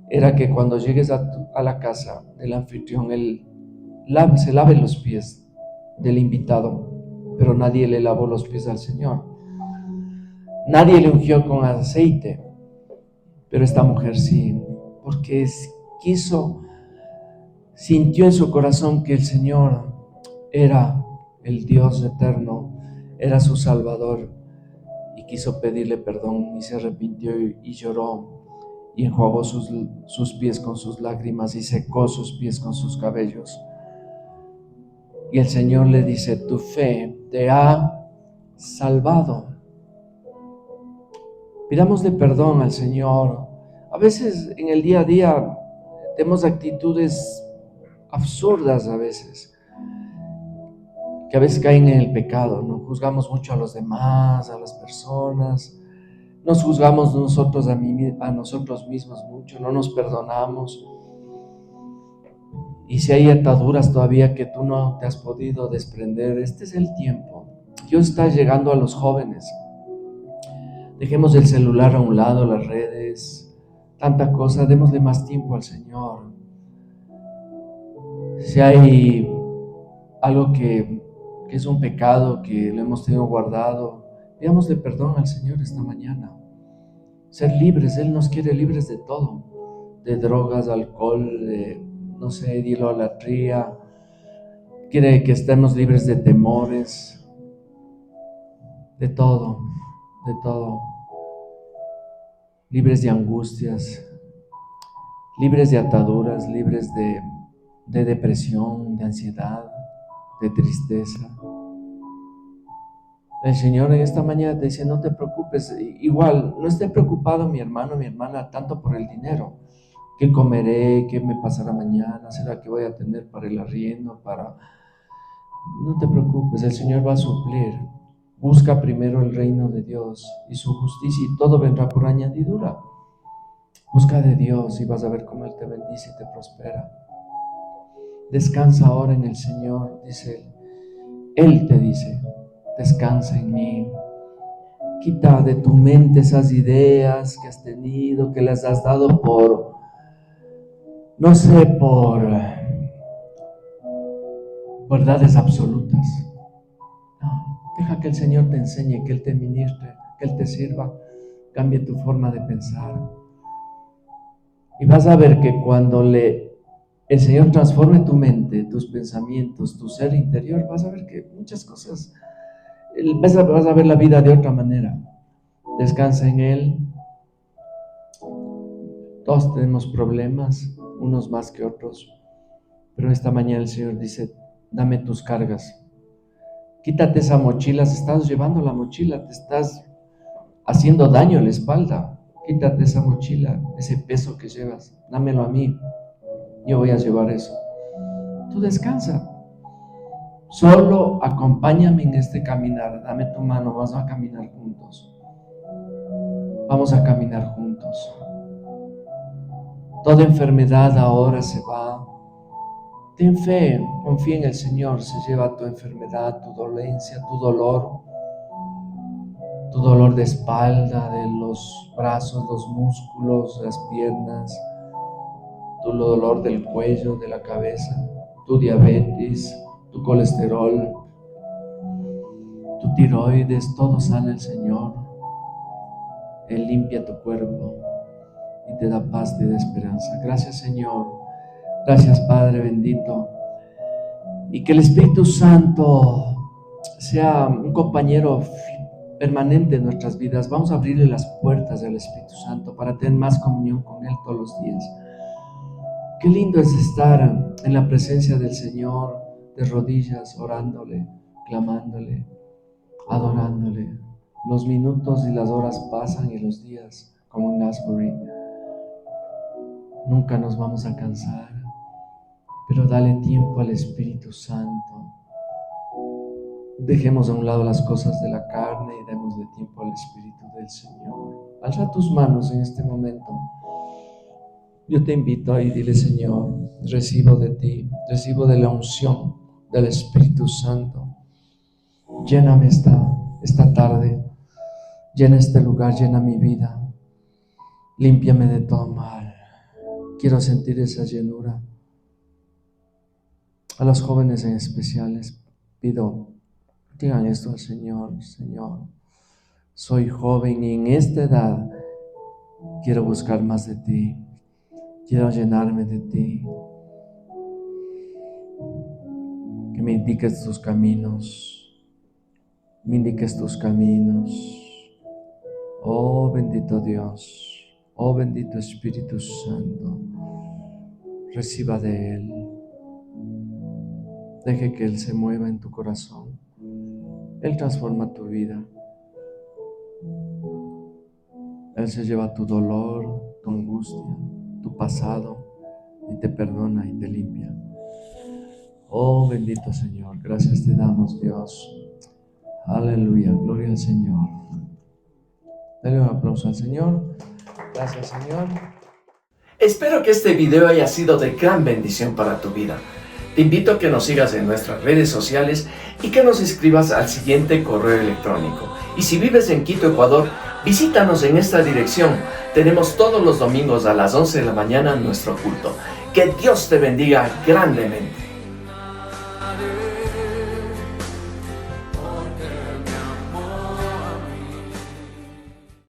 era que cuando llegues a la casa del anfitrión, él se lave los pies del invitado, pero nadie le lavó los pies al Señor. Nadie le ungió con aceite, pero esta mujer sí, porque sintió en su corazón que el Señor era el Dios eterno, era su Salvador, y quiso pedirle perdón y se arrepintió y lloró y enjuagó sus pies con sus lágrimas y secó sus pies con sus cabellos. Y el Señor le dice: tu fe te ha salvado. Pidámosle perdón al Señor. A veces en el día a día tenemos actitudes absurdas, a veces, que a veces caen en el pecado, ¿no? Juzgamos mucho a los demás, a las personas, nos juzgamos nosotros a nosotros mismos mucho, no nos perdonamos. Y si hay ataduras todavía que tú no te has podido desprender, este es el tiempo. Dios está llegando a los jóvenes. Dejemos el celular a un lado, las redes, tanta cosa, démosle más tiempo al Señor. Si hay algo que es un pecado, que lo hemos tenido guardado, pidámosle perdón al Señor esta mañana. Ser libres, Él nos quiere libres de todo, de drogas, alcohol, de idolatría. Quiere que estemos libres de temores, de todo, libres de angustias, libres de ataduras, libres de depresión, de ansiedad, de tristeza. El Señor en esta mañana te dice: no te preocupes. Igual, no esté preocupado mi hermano, mi hermana, tanto por el dinero. ¿Qué comeré? ¿Qué me pasará mañana? ¿Será que voy a tener para el arriendo? No te preocupes, el Señor va a suplir. Busca primero el reino de Dios y su justicia, y todo vendrá por añadidura. Busca de Dios y vas a ver cómo Él te bendice y te prospera. Descansa ahora en el Señor, dice Él te dice: descansa en mí. Quita de tu mente esas ideas que has tenido, que las has dado por verdades absolutas. No, deja que el Señor te enseñe, que Él te ministre, que Él te sirva, cambie tu forma de pensar. Y vas a ver que cuando el Señor transforme tu mente, tus pensamientos, tu ser interior, vas a ver que muchas cosas, vas a ver la vida de otra manera. Descansa en Él. Todos tenemos problemas, unos más que otros, pero esta mañana el Señor dice: dame tus cargas. Quítate esa mochila, estás llevando la mochila, te estás haciendo daño en la espalda. Quítate esa mochila, ese peso que llevas, dámelo a mí, yo voy a llevar eso. Tú descansa, solo acompáñame en este caminar, dame tu mano, vamos a caminar juntos. Vamos a caminar juntos. Toda enfermedad ahora se va. Ten fe, confía en el Señor, se lleva tu enfermedad, tu dolencia, tu dolor de espalda, de los brazos, los músculos, las piernas, tu dolor del cuello, de la cabeza, tu diabetes, tu colesterol, tu tiroides, todo sana el Señor. Él limpia tu cuerpo y te da paz, te da esperanza. Gracias, Señor. Gracias, Padre bendito. Y que el Espíritu Santo sea un compañero permanente en nuestras vidas. Vamos a abrirle las puertas del Espíritu Santo para tener más comunión con Él todos los días. Qué lindo es estar en la presencia del Señor, de rodillas, orándole, clamándole, adorándole. Los minutos y las horas pasan y los días, como en Asbury. Nunca nos vamos a cansar, pero dale tiempo al Espíritu Santo. Dejemos a un lado las cosas de la carne y démosle tiempo al Espíritu del Señor. Alza tus manos en este momento. Yo te invito y dile: Señor, recibo de ti, recibo de la unción del Espíritu Santo. Lléname esta tarde, llena este lugar, llena mi vida. Límpiame de todo mal. Quiero sentir esa llenura. A los jóvenes en especial les pido, digan esto al Señor: Señor, soy joven y en esta edad quiero buscar más de ti, quiero llenarme de ti, que me indiques tus caminos, me indiques tus caminos. Oh bendito Dios, oh bendito Espíritu Santo, reciba de Él. Deje que Él se mueva en tu corazón. Él transforma tu vida. Él se lleva tu dolor, tu angustia, tu pasado, y te perdona y te limpia. Oh bendito Señor, gracias te damos, Dios. Aleluya, gloria al Señor. Dale un aplauso al Señor. Gracias, Señor. Espero que este video haya sido de gran bendición para tu vida. Te invito a que nos sigas en nuestras redes sociales y que nos escribas al siguiente correo electrónico. Y si vives en Quito, Ecuador, visítanos en esta dirección. Tenemos todos los domingos a las 11 de la mañana nuestro culto. Que Dios te bendiga grandemente.